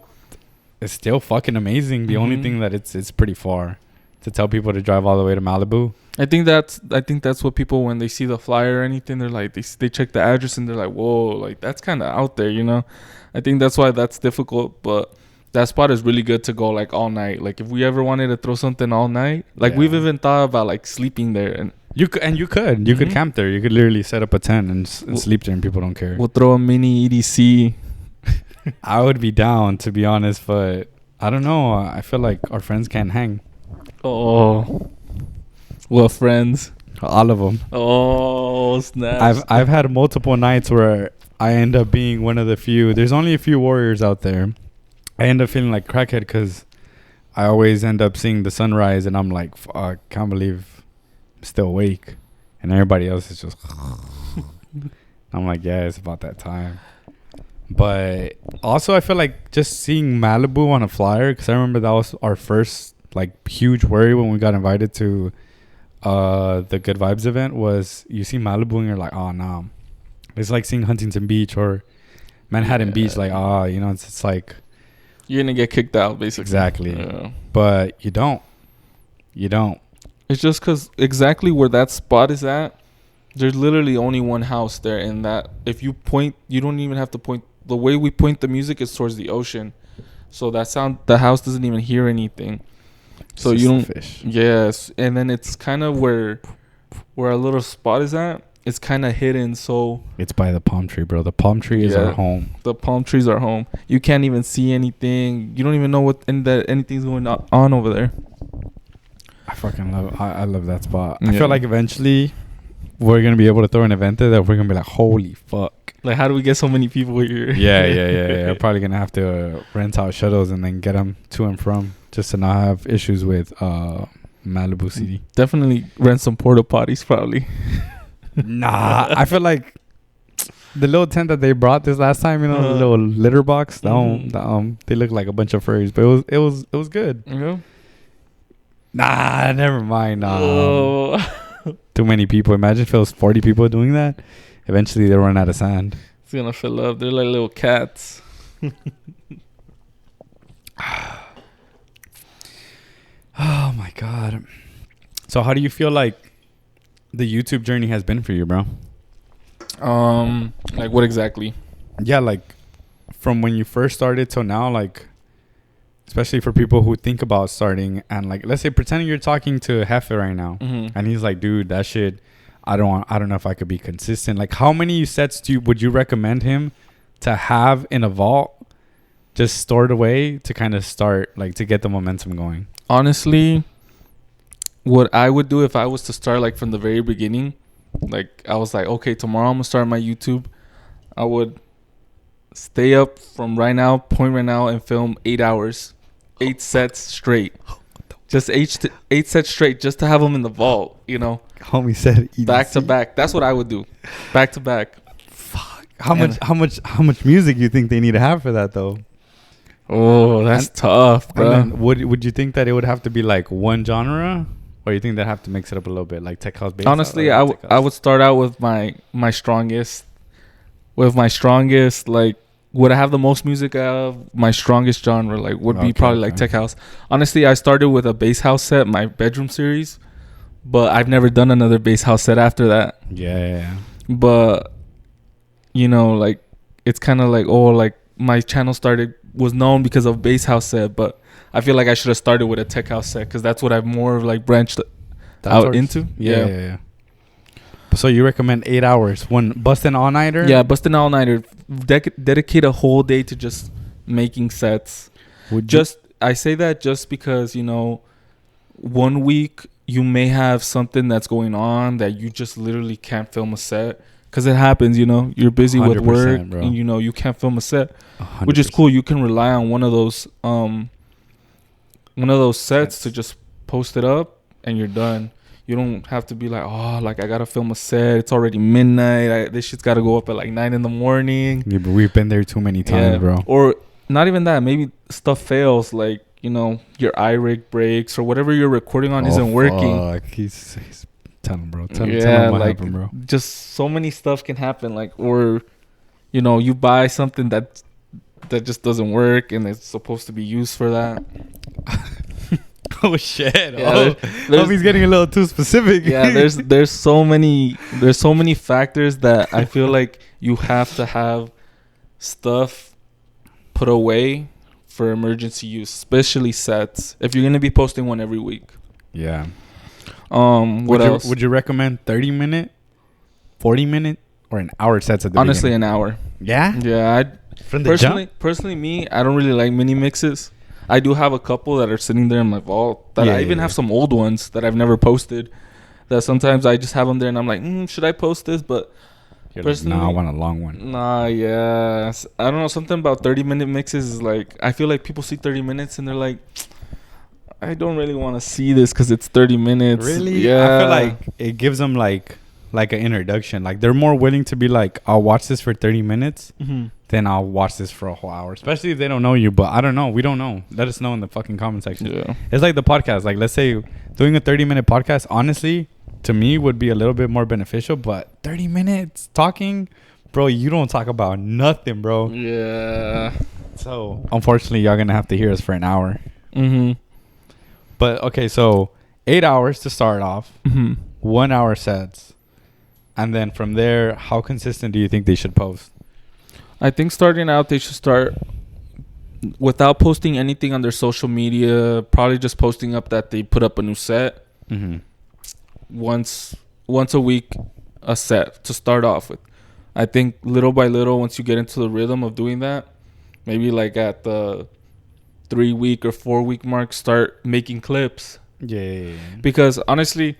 fucking amazing. The only thing that it's pretty far to tell people to drive all the way to Malibu. I think that's what people, when they see the flyer or anything, they're like, they check the address and they're like, whoa, like that's kind of out there, I think that's why that's difficult, but that spot is really good to go like all night. Like if we ever wanted to throw something all night, like we've even thought about like sleeping there, and you could camp there. You could literally set up a tent and sleep there, and people don't care. We'll throw a mini EDC. I would be down, to be honest, but I don't know. I feel like our friends can't hang. Oh, what friends? All of them. Oh, snap! I've had multiple nights where I end up being one of the few. There's only a few warriors out there. I end up feeling like crackhead because I always end up seeing the sunrise, and I'm like, fuck, can't believe I'm still awake, and everybody else is just. I'm like, yeah, it's about that time. But also, I feel like just seeing Malibu on a flyer, because I remember that was our first like huge worry when we got invited to the Good Vibes event, was you see Malibu and you're like, oh no, it's like seeing Huntington Beach or Manhattan Beach, like it's like you're gonna get kicked out basically. Exactly. But you don't. It's just because exactly where that spot is at, there's literally only one house there, and that if you point, you don't even have to point. The way we point the music is towards the ocean, so the house doesn't even hear anything. So you don't. Fish. Yes, and then it's kind of where our little spot is at. It's kind of hidden, so it's by the palm tree, bro. The palm tree is our home. The palm trees are home. You can't even see anything. You don't even know anything's going on over there. I fucking love. I love that spot. I feel like eventually we're gonna be able to throw an event there that we're gonna be like, holy fuck. Like, how do we get so many people here? Yeah. We're probably gonna have to rent out shuttles and then get them to and from, just to not have issues with Malibu City. Definitely rent some porta potties, probably. Nah, I feel like the little tent that they brought this last time, the little litter box, they look like a bunch of furries, but it was good. Yeah. Nah, never mind. Too many people. Imagine if it was 40 people doing that. Eventually, they run out of sand. It's gonna fill up. They're like little cats. Oh my god. So, how do you feel like the YouTube journey has been for you, bro? Like what exactly? Yeah, like from when you first started till now, like especially for people who think about starting, and like let's say pretending you're talking to Jefe right now, and he's like, dude, that shit, I don't know if I could be consistent. Like, how many sets would you recommend him to have in a vault, just stored away to kind of start, like, to get the momentum going? Honestly, what I would do if I was to start like from the very beginning, like I was like, okay, tomorrow I'm gonna start my YouTube. I would stay up from point right now and film 8 hours 8 sets straight. Just eight sets straight, just to have them in the vault, you know. Homie said EDC. Back to back. That's what I would do. Back to back. Fuck. How much music you think they need to have for that though? Oh, that's tough, bro. And then would you think that it would have to be like one genre, or you think they'd have to mix it up a little bit, like tech house, bass? Honestly, I would start out with my strongest. With my strongest, like, would I have the most music out of? My strongest genre, like, would be probably like tech house. Honestly, I started with a bass house set, my bedroom series, but I've never done another bass house set after that. Yeah. But, you know, like, it's kind of like, like, my channel was known because of bass house set, but I feel like I should have started with a tech house set because that's what I've more like branched out into. Yeah. So you recommend 8 hours, one busting all nighter? Yeah, busting all nighter. Dedicate a whole day to just making sets. I say that just because, you know, 1 week you may have something that's going on that you just literally can't film a set. Because it happens, you know, you're busy with work, bro. And, you know, you can't film a set, 100%. Which is cool. You can rely on one of those sets to just post it up and you're done. You don't have to be like, like I got to film a set. It's already midnight. This shit's got to go up at like 9 in the morning. Yeah, but we've been there too many times, bro. Or not even that. Maybe stuff fails, like, you know, your iRig breaks or whatever you're recording on isn't working. He's Tell him, bro. Tell him what happened, bro. Just so many stuff can happen. Like, or, you know, you buy something that just doesn't work and it's supposed to be used for that. Oh shit! Yeah, he's getting a little too specific. Yeah, there's so many factors that I feel like you have to have stuff put away for emergency use, especially sets. If you're gonna be posting one every week. Yeah. What else? Would you recommend 30-minute, 40-minute, or an hour sets at the Honestly, beginning? an hour. Yeah? Yeah. From the jump? Personally, me, I don't really like mini mixes. I do have a couple that are sitting there in my vault. I even have some old ones that I've never posted. That sometimes I just have them there and I'm like, should I post this? But personally, I want a long one. Yeah. I don't know. Something about 30-minute mixes is like, I feel like people see 30 minutes and they're like, I don't really want to see this because it's 30 minutes. Really? Yeah. I feel like it gives them like an introduction. Like they're more willing to be like, I'll watch this for 30 minutes. Mm-hmm. Then I'll watch this for a whole hour. Especially if they don't know you. But I don't know. We don't know. Let us know in the fucking comment section. Yeah. It's like the podcast. Like let's say doing a 30-minute podcast, honestly, to me would be a little bit more beneficial. But 30 minutes talking, bro, you don't talk about nothing, bro. Yeah. So unfortunately, y'all going to have to hear us for an hour. Mm-hmm. But okay, so 8 hours to start off, 1 hour sets, and then from there, how consistent do you think they should post? I think starting out, they should start without posting anything on their social media. Probably just posting up that they put up a new set once a week, a set to start off with. I think little by little, once you get into the rhythm of doing that, maybe like at the 3-week or 4-week mark, start making clips. Yeah. Because honestly,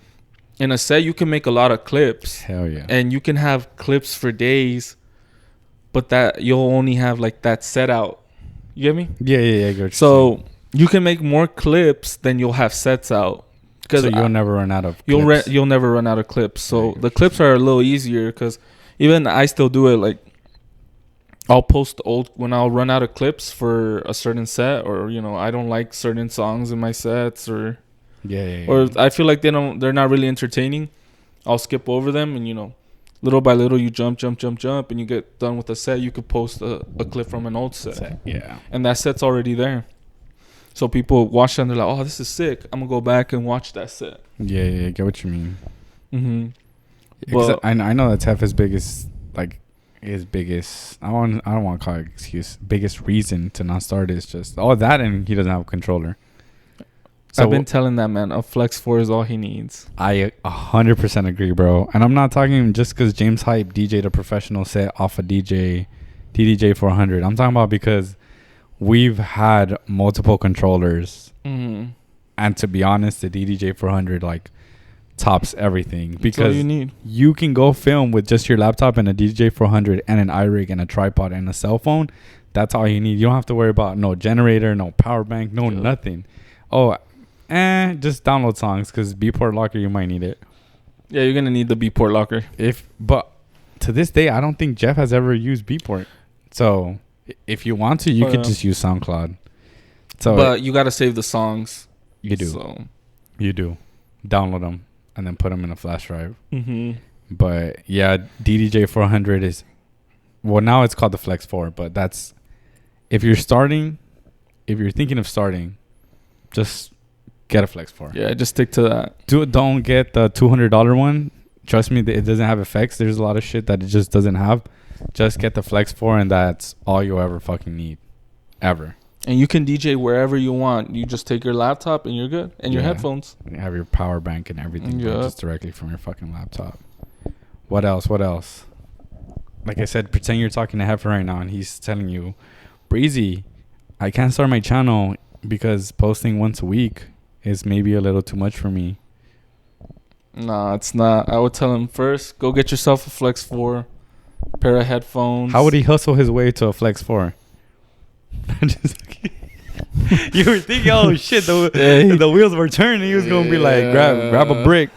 in a set you can make a lot of clips. Hell yeah. And you can have clips for days, but that you'll only have like that set out. You get me? Yeah. I get so you can make more clips than you'll have sets out. So you'll never run out of clips. You'll never run out of clips. So the clips are a little easier because even I still do it. Like I'll post when I'll run out of clips for a certain set, or you know, I don't like certain songs in my sets, or or I feel like they're not really entertaining. I'll skip over them, and you know, little by little you jump, and you get done with a set. You could post a clip from an old set. Yeah, and that set's already there. So people watch that and they're like, "Oh, this is sick. I'm gonna go back and watch that set." Yeah, I get what you mean. But I know that's Heff's biggest, like, his biggest. I don't want to call it excuse. Biggest reason to not start is just that, and he doesn't have a controller. So I've been telling that man a Flex 4 is all he needs. I 100% agree, bro. And I'm not talking just because James Hype DJ'd a professional set off a DDJ 400. I'm talking about because we've had multiple controllers, and to be honest, the DDJ 400 like tops everything because that's all you need. You can go film with just your laptop and a DDJ 400 and an iRig and a tripod and a cell phone. That's all you need. You don't have to worry about no generator, no power bank, no nothing. Oh, just download songs because Beatport Locker, you might need it. Yeah, you're gonna need the Beatport Locker. But to this day, I don't think Jeff has ever used Beatport. So if you want to, you could just use SoundCloud. So, but you gotta save the songs. You do. So. You do. Download them and then put them in a flash drive. Mm-hmm. But yeah, DDJ 400 is, well, now it's called the Flex 4. But that's, if you're thinking of starting, just get a Flex 4. Yeah, just stick to that. Don't get the $200 one. Trust me, it doesn't have effects. There's a lot of shit that it just doesn't have. Just get the Flex 4 and that's all you'll ever fucking need. Ever. And you can DJ wherever you want. You just take your laptop and you're good. And your headphones. And you have your power bank and everything just directly from your fucking laptop. What else? Like I said, pretend you're talking to Heifer right now and he's telling you, Breezy, I can't start my channel because posting once a week is maybe a little too much for me. Nah, it's not. I would tell him first, go get yourself a Flex 4, pair of headphones. How would he hustle his way to a Flex 4? You were thinking, oh shit, the wheels were turning. He was gonna be like, grab a brick,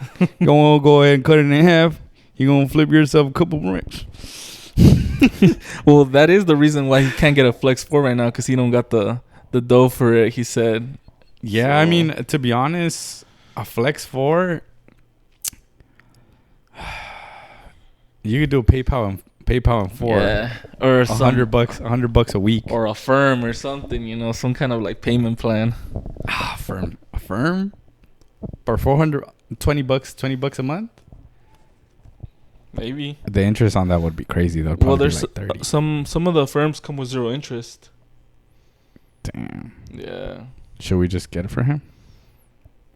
go ahead and cut it in half. You're gonna flip yourself a couple bricks. Well, that is the reason why he can't get a Flex 4 right now, because he don't got the dough for it. He said. Yeah, so. I mean, to be honest, a Flex 4, you could do a PayPal and 4. Yeah, or $100 a week, or a firm or something. Some kind of like payment plan. A firm, for $420, $20 a month. Maybe the interest on that would be crazy though. Well, there's like 30. Some of the firms come with 0 interest. Damn. Yeah. Should we just get it for him?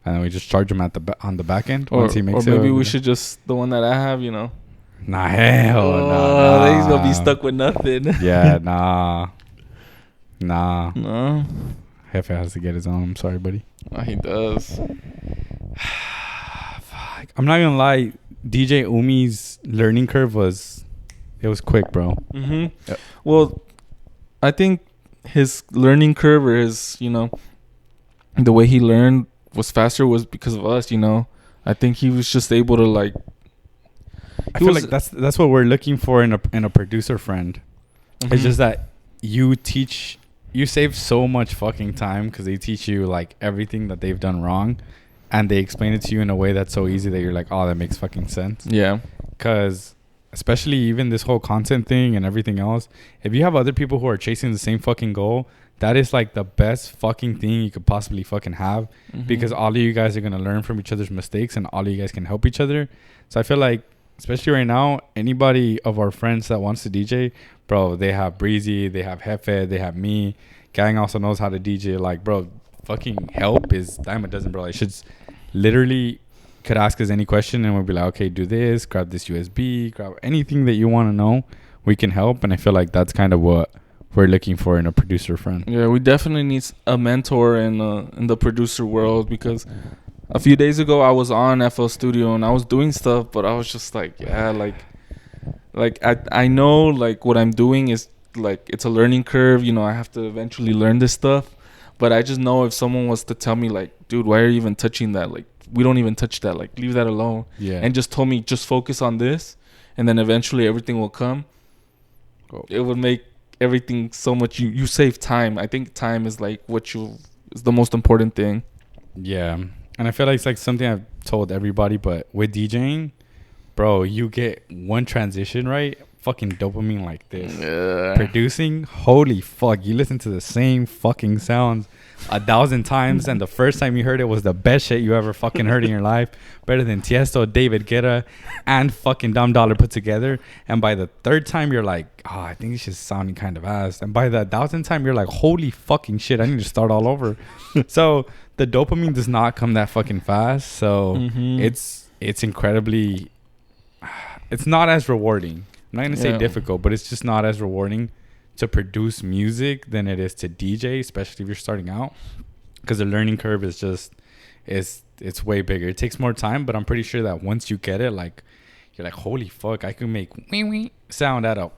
And then we just charge him on the back end once he makes it? Or maybe we should just the one that I have, Nah, hell no. Then he's gonna be stuck with nothing. Yeah, nah. No. Jefe has to get his own. I'm sorry, buddy. Oh, he does. Fuck. I'm not gonna lie. DJ Umi's learning curve was quick, bro. Mm-hmm. Yep. Well, I think his learning curve or his, the way he learned was faster was because of us, I think he was just able to like. I feel like that's what we're looking for in a producer friend. Mm-hmm. It's just that you save so much fucking time because they teach you like everything that they've done wrong. And they explain it to you in a way that's so easy that you're like, oh, that makes fucking sense. Yeah. Because especially even this whole content thing and everything else, if you have other people who are chasing the same fucking goal, that is like the best fucking thing you could possibly fucking have. Mm-hmm. Because all of you guys are going to learn from each other's mistakes and all of you guys can help each other. So I feel like, especially right now, anybody of our friends that wants to DJ, bro, they have Breezy, they have Jefe, they have me. Gang also knows how to DJ. Like, bro, fucking help is dime a dozen, bro. Like, should literally could ask us any question and we'll be like, okay, do this, grab this USB, grab anything that you want to know. We can help. And I feel like that's kind of what we're looking for in a producer friend. Yeah, we definitely need a mentor in the producer world, because a few days ago I was on FL Studio and I was doing stuff, but I was just like, yeah, like I know like what I'm doing is like it's a learning curve. I have to eventually learn this stuff. But I just know if someone was to tell me like, dude, why are you even touching that? Like, we don't even touch that. Like, leave that alone. Yeah. And just told me, just focus on this, and then eventually everything will come. Oh. It would make everything so much. You save time. I think time is like is the most important thing. Yeah. And I feel like it's like something I've told everybody, but with DJing, bro, you get one transition right. Fucking dopamine like this. Yeah. Producing, holy fuck, you listen to the same fucking sounds 1,000 times, and the first time you heard it was the best shit you ever fucking heard in your life. Better than Tiesto, David Guetta, and fucking Dumb Dollar put together. And by the third time, you're like, oh, I think it's just sounding kind of ass. And by the 1,000th time, you're like, holy fucking shit, I need to start all over. So the dopamine does not come that fucking fast. So it's incredibly, it's not as rewarding. I'm not going to say difficult, but it's just not as rewarding to produce music than it is to DJ, especially if you're starting out, because the learning curve is just, it's way bigger. It takes more time, but I'm pretty sure that once you get it, like, you're like, holy fuck, I can make wee wee sound out of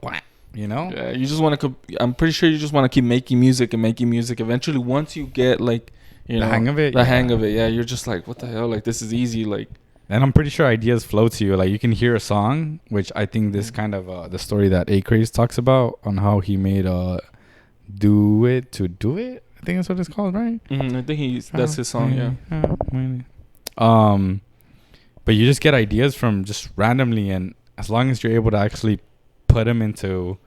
You know? Yeah, you just want to. I'm pretty sure you just want to keep making music and making music. Eventually, once you get like, you know, the hang of it. The hang of it. Yeah, you're just like, what the hell? Like, this is easy. Like, and I'm pretty sure ideas flow to you. Like, you can hear a song, which I think this kind of the story that A Craze talks about on how he made "Do It to Do It." I think that's what it's called, right? I think that's his song. Yeah. But you just get ideas from just randomly, and as long as you're able to actually put them into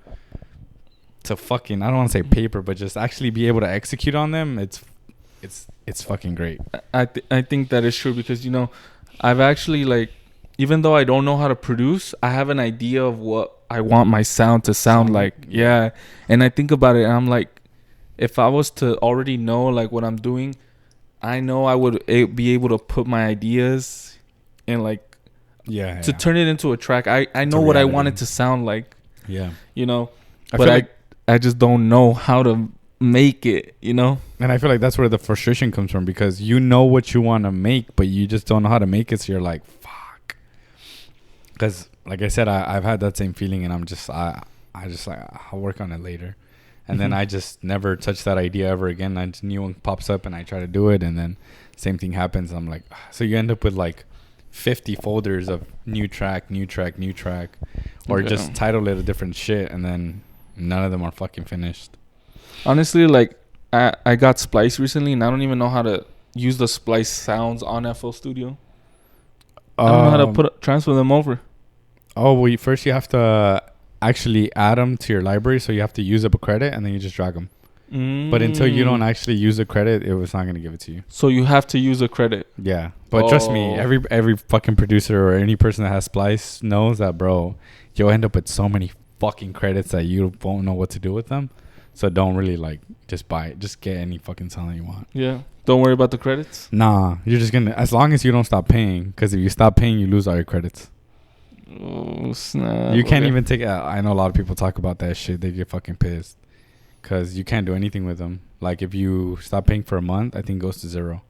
fucking, I don't want to say paper, but just actually be able to execute on them, it's fucking great. I think that is true because, you know, I've actually, like, even though I don't know how to produce, I have an idea of what I want my sound to sound like. Yeah. And I think about it and I'm like, if I was to already know like what I'm doing, I know I would be able to put my ideas and like to turn it into a track. I know what I want it to sound like. Yeah. You know, but I just don't know how to make it, you know? And I feel like that's where the frustration comes from, because you know what you want to make, but you just don't know how to make it. So you're like, fuck. Because like I said, I've had that same feeling, and I'm just, I just like, I'll work on it later. And then I just never touch that idea ever again. A new one pops up and I try to do it, and then same thing happens. I'm like, so you end up with like 50 folders of new track, or just title it a different shit, and then none of them are fucking finished. Honestly, like I got Splice recently, and I don't even know how to use the Splice sounds on FL Studio. I don't know how to transfer them over. Oh, well, first you have to actually add them to your library, so you have to use up a credit, and then you just drag them. But until you don't actually use a credit, it was not going to give it to you. So you have to use a credit. Yeah. But trust me, every fucking producer or any person that has Splice knows that, bro, you'll end up with so many fucking credits that you won't know what to do with them. So don't really like just buy it. Just get any fucking song that you want. Yeah. Don't worry about the credits. Nah. You're just going to, as long as you don't stop paying, because if you stop paying, you lose all your credits. Oh, snap. You can't even take, I know a lot of people talk about that shit. They get fucking pissed. Because you can't do anything with them. Like, if you stop paying for a month, I think it goes to 0.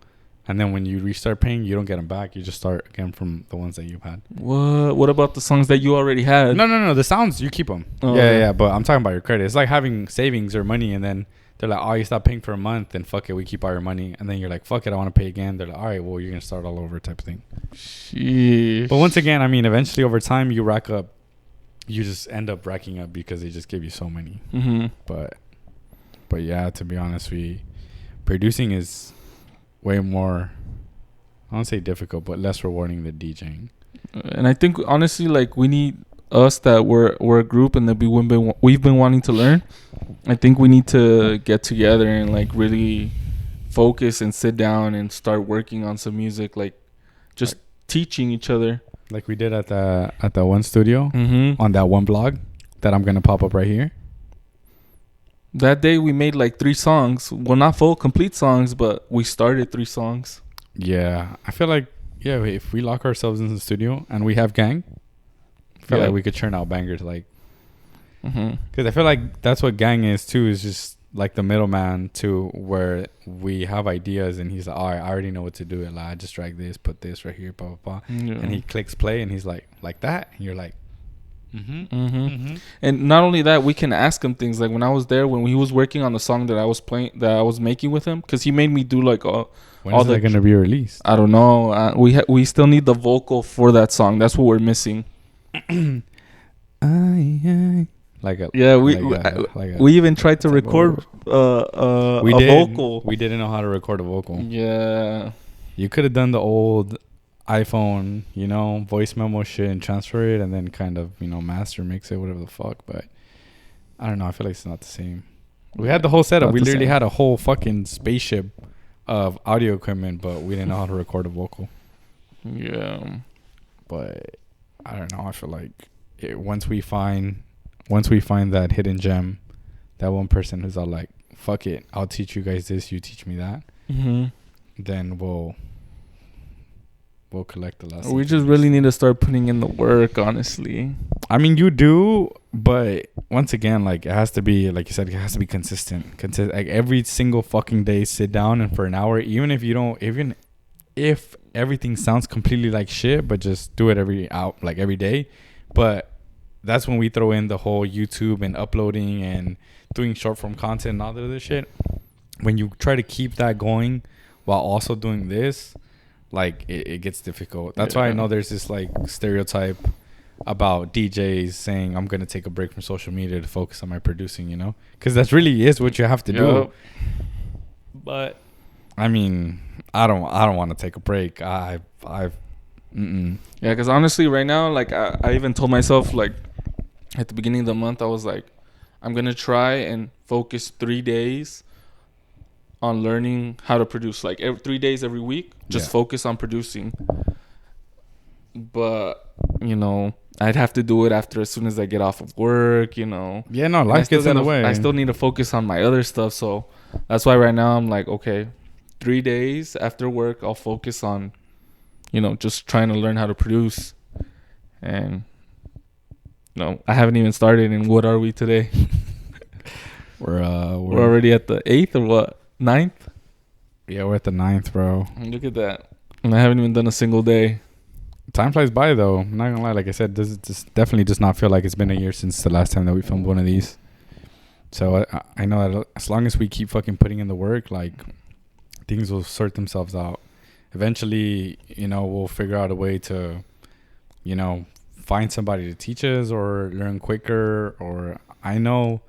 And then when you restart paying, you don't get them back. You just start again from the ones that you've had. What about the songs that you already had? No. The sounds, you keep them. Oh, yeah. But I'm talking about your credit. It's like having savings or money, and then they're like, oh, you stopped paying for a month, then fuck it, we keep all your money. And then you're like, fuck it, I want to pay again. They're like, all right, well, you're going to start all over type of thing. Sheesh. But once again, I mean, eventually over time, you just end up racking up because they just give you so many. Mm-hmm. But yeah, to be honest, producing is way more, I don't say difficult, but less rewarding than DJing. And I think honestly, like, we need us that we're a group and that we've been wanting to learn. I think we need to get together and like really focus and sit down and start working on some music, like just teaching each other, like we did at the one studio on that one blog that I'm gonna pop up right here. That day we made like 3 songs. Well, not full complete songs, but we started 3 songs. Yeah, I feel like if we lock ourselves in the studio and we have gang, I feel like we could churn out bangers. Like, because I feel like that's what gang is too. Is just like the middleman to where we have ideas and he's like, all right, I already know what to do. Like, I just drag this, put this right here, blah blah blah, and he clicks play and he's like that, and you're like. And not only that, we can ask him things. Like when I was there, when he was working on the song that I was making with him, because he made me do like all that gonna be released? I don't know. We still need the vocal for that song. That's what we're missing. We even tried to record a vocal. We didn't know how to record a vocal. Yeah, you could have done the old iPhone, voice memo shit and transfer it, and then kind of, master mix it, whatever the fuck. But I don't know. I feel like it's not the same. We had the whole setup. We literally had a whole fucking spaceship of audio equipment, but we didn't know how to record a vocal. Yeah. But I don't know. I feel like once we find that hidden gem, that one person who's all like, fuck it, I'll teach you guys this, you teach me that, then we'll collect the lessons. We just really need to start putting in the work, honestly. I mean, you do, but once again, like, it has to be, like you said, it has to be consistent. Like, every single fucking day, sit down and for an hour, even if everything sounds completely like shit, but just do it every day. But that's when we throw in the whole YouTube and uploading and doing short form content and all the other shit. When you try to keep that going while also doing this, like it gets difficult. That's why I know there's this like stereotype about DJs saying I'm gonna take a break from social media to focus on my producing, you know, because that's really is what you have to do. But I mean, I don't want to take a break. I've yeah, because honestly, right now, like I even told myself, like at the beginning of the month, I was like, I'm gonna try and focus 3 days on learning how to produce, like 3 days every week, just focus on producing. But you know, I'd have to do it after, as soon as I get off of work, you know. Yeah, no, life gets in the way. I still need to focus on my other stuff, so that's why right now I'm like, okay, 3 days after work, I'll focus on, you know, just trying to learn how to produce. And no, I haven't even started. And what are we today? We're already at the 8th or what? 9th? Yeah, we're at the 9th, bro. Look at that. And I haven't even done a single day. Time flies by, though. I'm not gonna lie. Like I said, this definitely does not feel like it's been a year since the last time that we filmed one of these. So I know that as long as we keep fucking putting in the work, like, things will sort themselves out. Eventually, you know, we'll figure out a way to, you know, find somebody to teach us or learn quicker. Or I know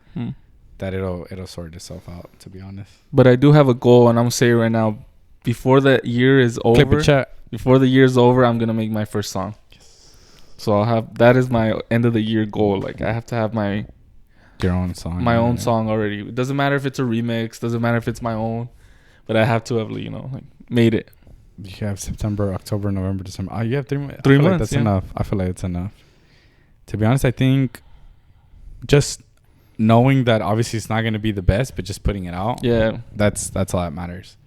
that it'll sort itself out, to be honest. But I do have a goal, and I'm saying right now, before the year is over, clip a chat. Before the year's over, I'm gonna make my first song. Yes. So I'll have, that is my end of the year goal. Like, I have to have your own song. My own song already. It doesn't matter if it's a remix. Doesn't matter if it's my own. But I have to have, you know, like, made it. You have September, October, November, December. Oh, you have 3 months. 3 months. That's enough. I feel like it's enough. To be honest, I think just knowing that obviously it's not going to be the best, but just putting it out. Yeah. That's all that matters.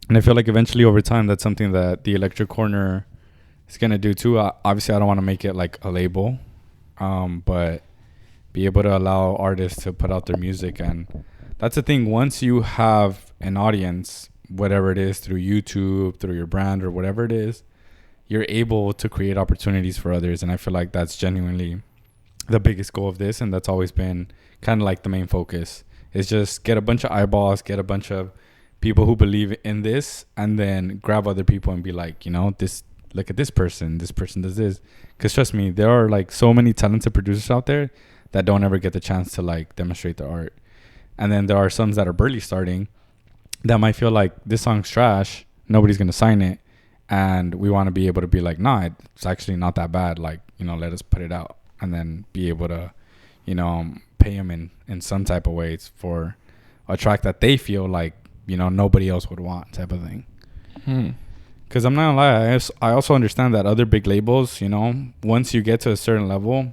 And I feel like eventually over time, that's something that the Electric Corner is going to do too. Obviously, I don't want to make it like a label, but be able to allow artists to put out their music. And that's the thing. Once you have an audience, whatever it is, through YouTube, through your brand or whatever it is, you're able to create opportunities for others. And I feel like that's genuinely the biggest goal of this. And that's always been kind of like the main focus, is just get a bunch of eyeballs, get a bunch of people who believe in this, and then grab other people and be like, you know, look at this person does this. Because trust me, there are like so many talented producers out there that don't ever get the chance to like demonstrate their art. And then there are some that are barely starting that might feel like this song's trash, nobody's going to sign it. And we want to be able to be like, nah, it's actually not that bad. Like, you know, let us put it out, and then be able to, you know, pay them in some type of ways for a track that they feel like, you know, nobody else would want, type of thing. Because I'm not gonna lie, I also understand that other big labels, you know, once you get to a certain level,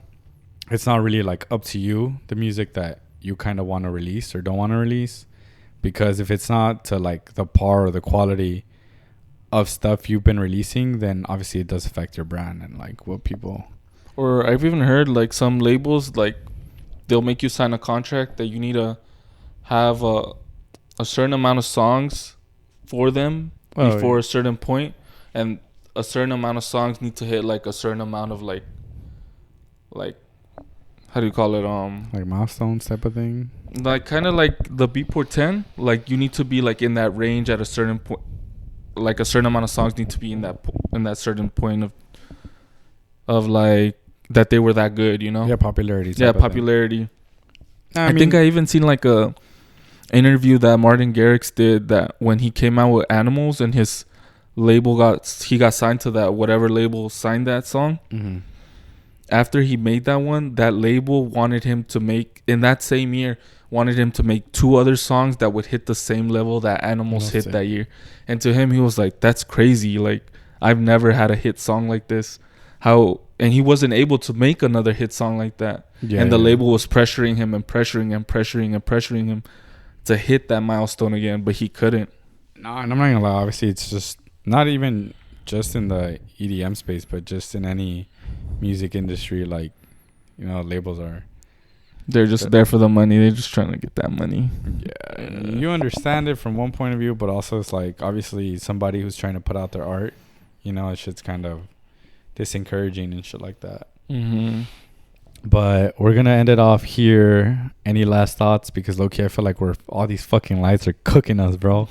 it's not really like up to you, the music that you kind of want to release or don't want to release. Because if it's not to like the par or the quality of stuff you've been releasing, then obviously it does affect your brand and like what people. Or I've even heard like some labels, like they'll make you sign a contract that you need to have a certain amount of songs for them before a certain point, and a certain amount of songs need to hit like a certain amount of like how do you call it, like milestones type of thing, like kind of like the Beatport 10, like you need to be like in that range at a certain point, like a certain amount of songs need to be in that certain point of like that they were that good, you know. Yeah, popularity. Yeah, popularity. I think I even seen like a interview that Martin Garrix did, that when he came out with Animals and his label got signed to that, whatever label signed that song. Mm-hmm. After he made that one, that label wanted him to make, in that same year, wanted him to make 2 other songs that would hit the same level that Animals hit that year. And to him, he was like, that's crazy. Like, I've never had a hit song like this. And he wasn't able to make another hit song like that. Yeah, and the label was pressuring him and pressuring him to hit that milestone again, but he couldn't. No, and I'm not gonna lie, obviously it's just not even just in the EDM space, but just in any music industry, like, you know, labels they're just there for the money. They're just trying to get that money. Yeah, you understand it from one point of view, but also it's like, obviously somebody who's trying to put out their art, you know, it's kind of disencouraging and shit like that. But we're gonna end it off here. Any last thoughts? Because low key, I feel like all these fucking lights are cooking us, bro.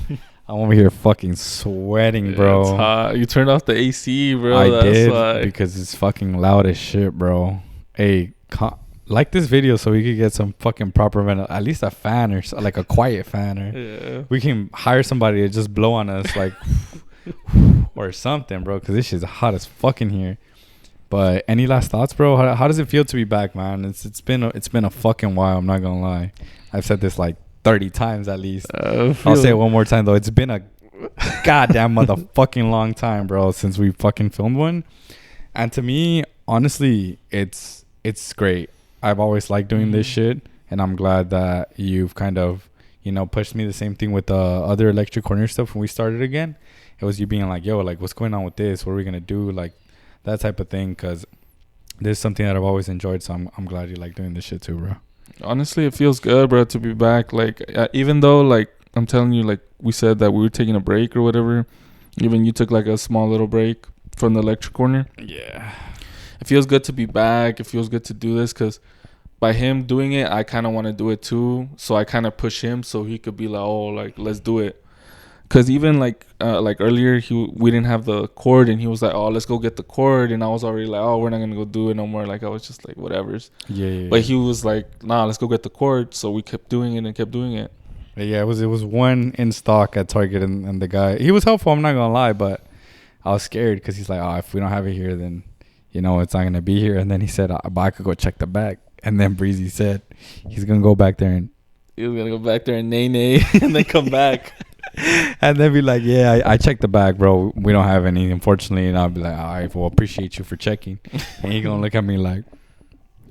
I'm over here fucking sweating, bro. It's hot. You turned off the AC, bro. I That's did why. because it's fucking loud as shit, bro. Hey, like this video so we could get some fucking proper at least a fan or like a quiet fan, or we can hire somebody to just blow on us like or something, bro. Because this shit's hot as fucking here. But any last thoughts, bro? How does it feel to be back, man? It's been a fucking while. I'm not gonna lie. I've said this like 30 times at least. I'll say it one more time though. It's been a goddamn motherfucking long time, bro, since we fucking filmed one. And to me, honestly, it's great. I've always liked doing this shit, and I'm glad that you've kind of, pushed me. The same thing with the other electric corner stuff when we started again. It was you being like, yo, like, what's going on with this? What are we gonna do? Like, that type of thing, because this is something that I've always enjoyed, so I'm glad you like doing this shit too, bro. Honestly, it feels good, bro, to be back. Like, even though, like, I'm telling you, like, we said that we were taking a break or whatever, even you took, like, a small little break from the electric corner. Yeah. It feels good to be back. It feels good to do this, because by him doing it, I kind of want to do it too, so I kind of push him so he could be like, oh, like, let's do it. Because even like earlier, we didn't have the cord, and he was like, oh, let's go get the cord. And I was already like, oh, we're not going to go do it no more. Like, I was just like, whatever's. Yeah. But he was like, nah, let's go get the cord. So we kept doing it and kept doing it. Yeah, it was one in stock at Target, and the guy, he was helpful, I'm not going to lie, but I was scared because he's like, oh, if we don't have it here, then, it's not going to be here. And then he said, but I could go check the bag. And then Brriizz'S said he's going to go back there and. He was going to go back there and nay and then come back. And then be like, yeah, I checked the bag, bro. We don't have any, unfortunately. And I'll be like, all right, well, appreciate you for checking. And he gonna look at me like,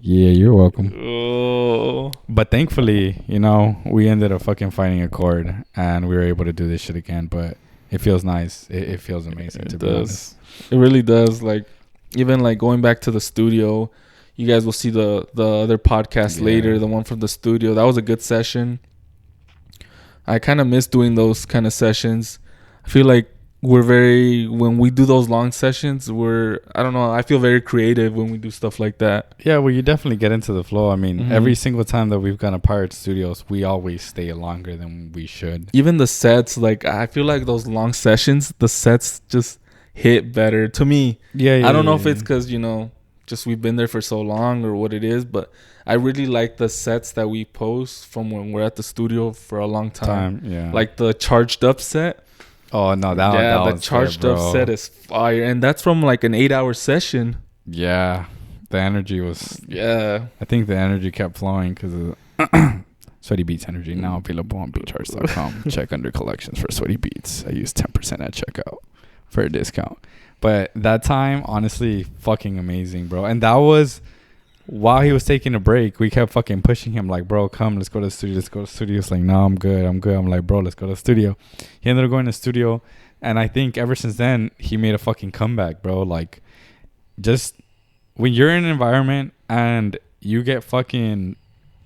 yeah, you're welcome. Oh. But thankfully, we ended up fucking finding a cord, and we were able to do this shit again. But it feels nice. It feels amazing. It does. It really does. Like, even like going back to the studio, you guys will see the other podcast later, the one from the studio. That was a good session. I kind of miss doing those kind of sessions. I feel like when we do those long sessions, I don't know, I feel very creative when we do stuff like that. Yeah, well, you definitely get into the flow. I mean, every single time that we've gone to Pirate Studios, we always stay longer than we should. Even the sets, like, I feel like those long sessions, the sets just hit better to me. Yeah. I don't know if it's because, just we've been there for so long or what it is, but I really like the sets that we post from when we're at the studio for a long time. Yeah. Like the charged up set. Oh no, that the charged up set is fire, and that's from like an 8-hour session. Yeah, the energy was. Yeah, I think the energy kept flowing because of Sweaty Beats energy now available on beatcharts.com. Check under collections for Sweaty Beats. I use 10% at checkout for a discount. But that time, honestly, fucking amazing, bro. And that was while he was taking a break. We kept fucking pushing him like, bro, come, let's go to the studio. Let's go to the studio. It's like, no, I'm good. I'm like, bro, let's go to the studio. He ended up going to the studio. And I think ever since then, he made a fucking comeback, bro. Like, just when you're in an environment and you get fucking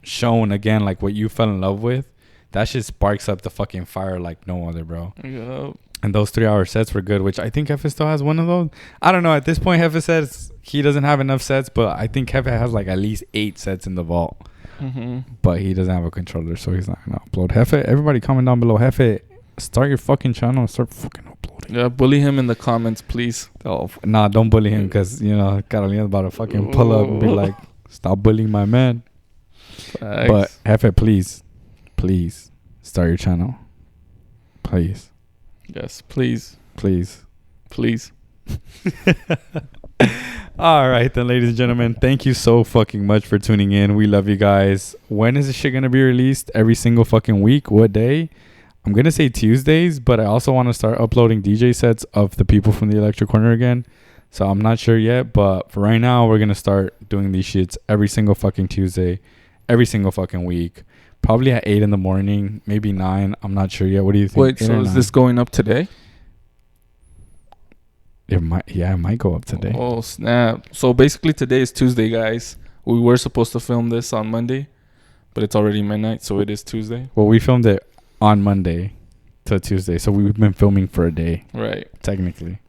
shown again, like what you fell in love with, that shit sparks up the fucking fire like no other, bro. Yeah. And those 3-hour sets were good, which I think Hefe still has one of those. I don't know. At this point, Hefe says he doesn't have enough sets, but I think Hefe has like at least 8 sets in the vault. But he doesn't have a controller, so he's not going to upload. Hefe, everybody comment down below. Hefe, start your fucking channel and start fucking uploading. Yeah, bully him in the comments, please. Oh, nah, don't bully him because, Carolina's about to fucking pull up and be like, stop bullying my man. Thanks. But Hefe, please start your channel. Please. Yes, please. All right, then, ladies and gentlemen, thank you so fucking much for tuning in. We love you guys. When is this shit going to be released? Every single fucking week. What day? I'm going to say Tuesdays, but I also want to start uploading DJ sets of the people from the Electric Corner again. So I'm not sure yet, but for right now, we're going to start doing these shits every single fucking Tuesday, every single fucking week. Probably at 8 in the morning, maybe 9. I'm not sure yet. What do you think? Wait, so is this going up today? It might go up today. Oh, snap. So basically today is Tuesday, guys. We were supposed to film this on Monday, but it's already midnight, so it is Tuesday. Well, we filmed it on Monday to Tuesday, so we've been filming for a day. Right. Technically.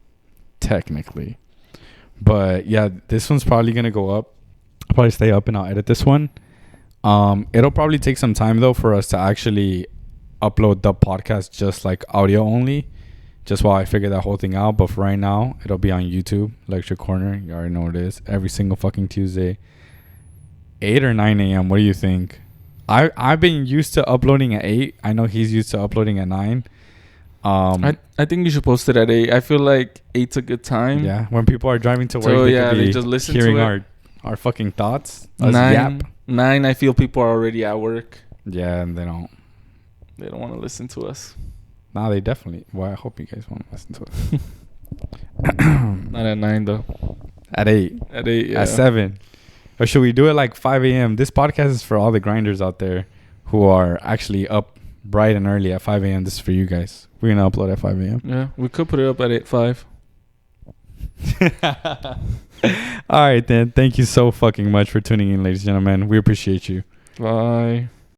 But yeah, this one's probably going to go up I'll probably stay up and I'll edit this one. It'll probably take some time though for us to actually upload the podcast just like audio only, just while I figure that whole thing out. But for right now, it'll be on YouTube, Lecture Corner. You already know what it is. Every single fucking Tuesday, 8 or 9 a.m. What do you think? I've been used to uploading at 8. I know he's used to uploading at 9. I think you should post it at 8. I feel like 8's a good time. Yeah, when people are driving to work, So they yeah, could be they just listen hearing to it. our fucking thoughts. Us 9, yap. 9. I feel people are already at work. Yeah, and they don't want to listen to us. Nah, they definitely. Well, I hope you guys want to listen to it. Not at 9 though. At 8. At 8. Yeah. At 7. Or should we do it like 5 a.m.? This podcast is for all the grinders out there who are actually up bright and early at 5 a.m. This is for you guys. We're going to upload at 5 a.m. Yeah, we could put it up at 8:05. All right, then. Thank you so fucking much for tuning in, ladies and gentlemen. We appreciate you. Bye.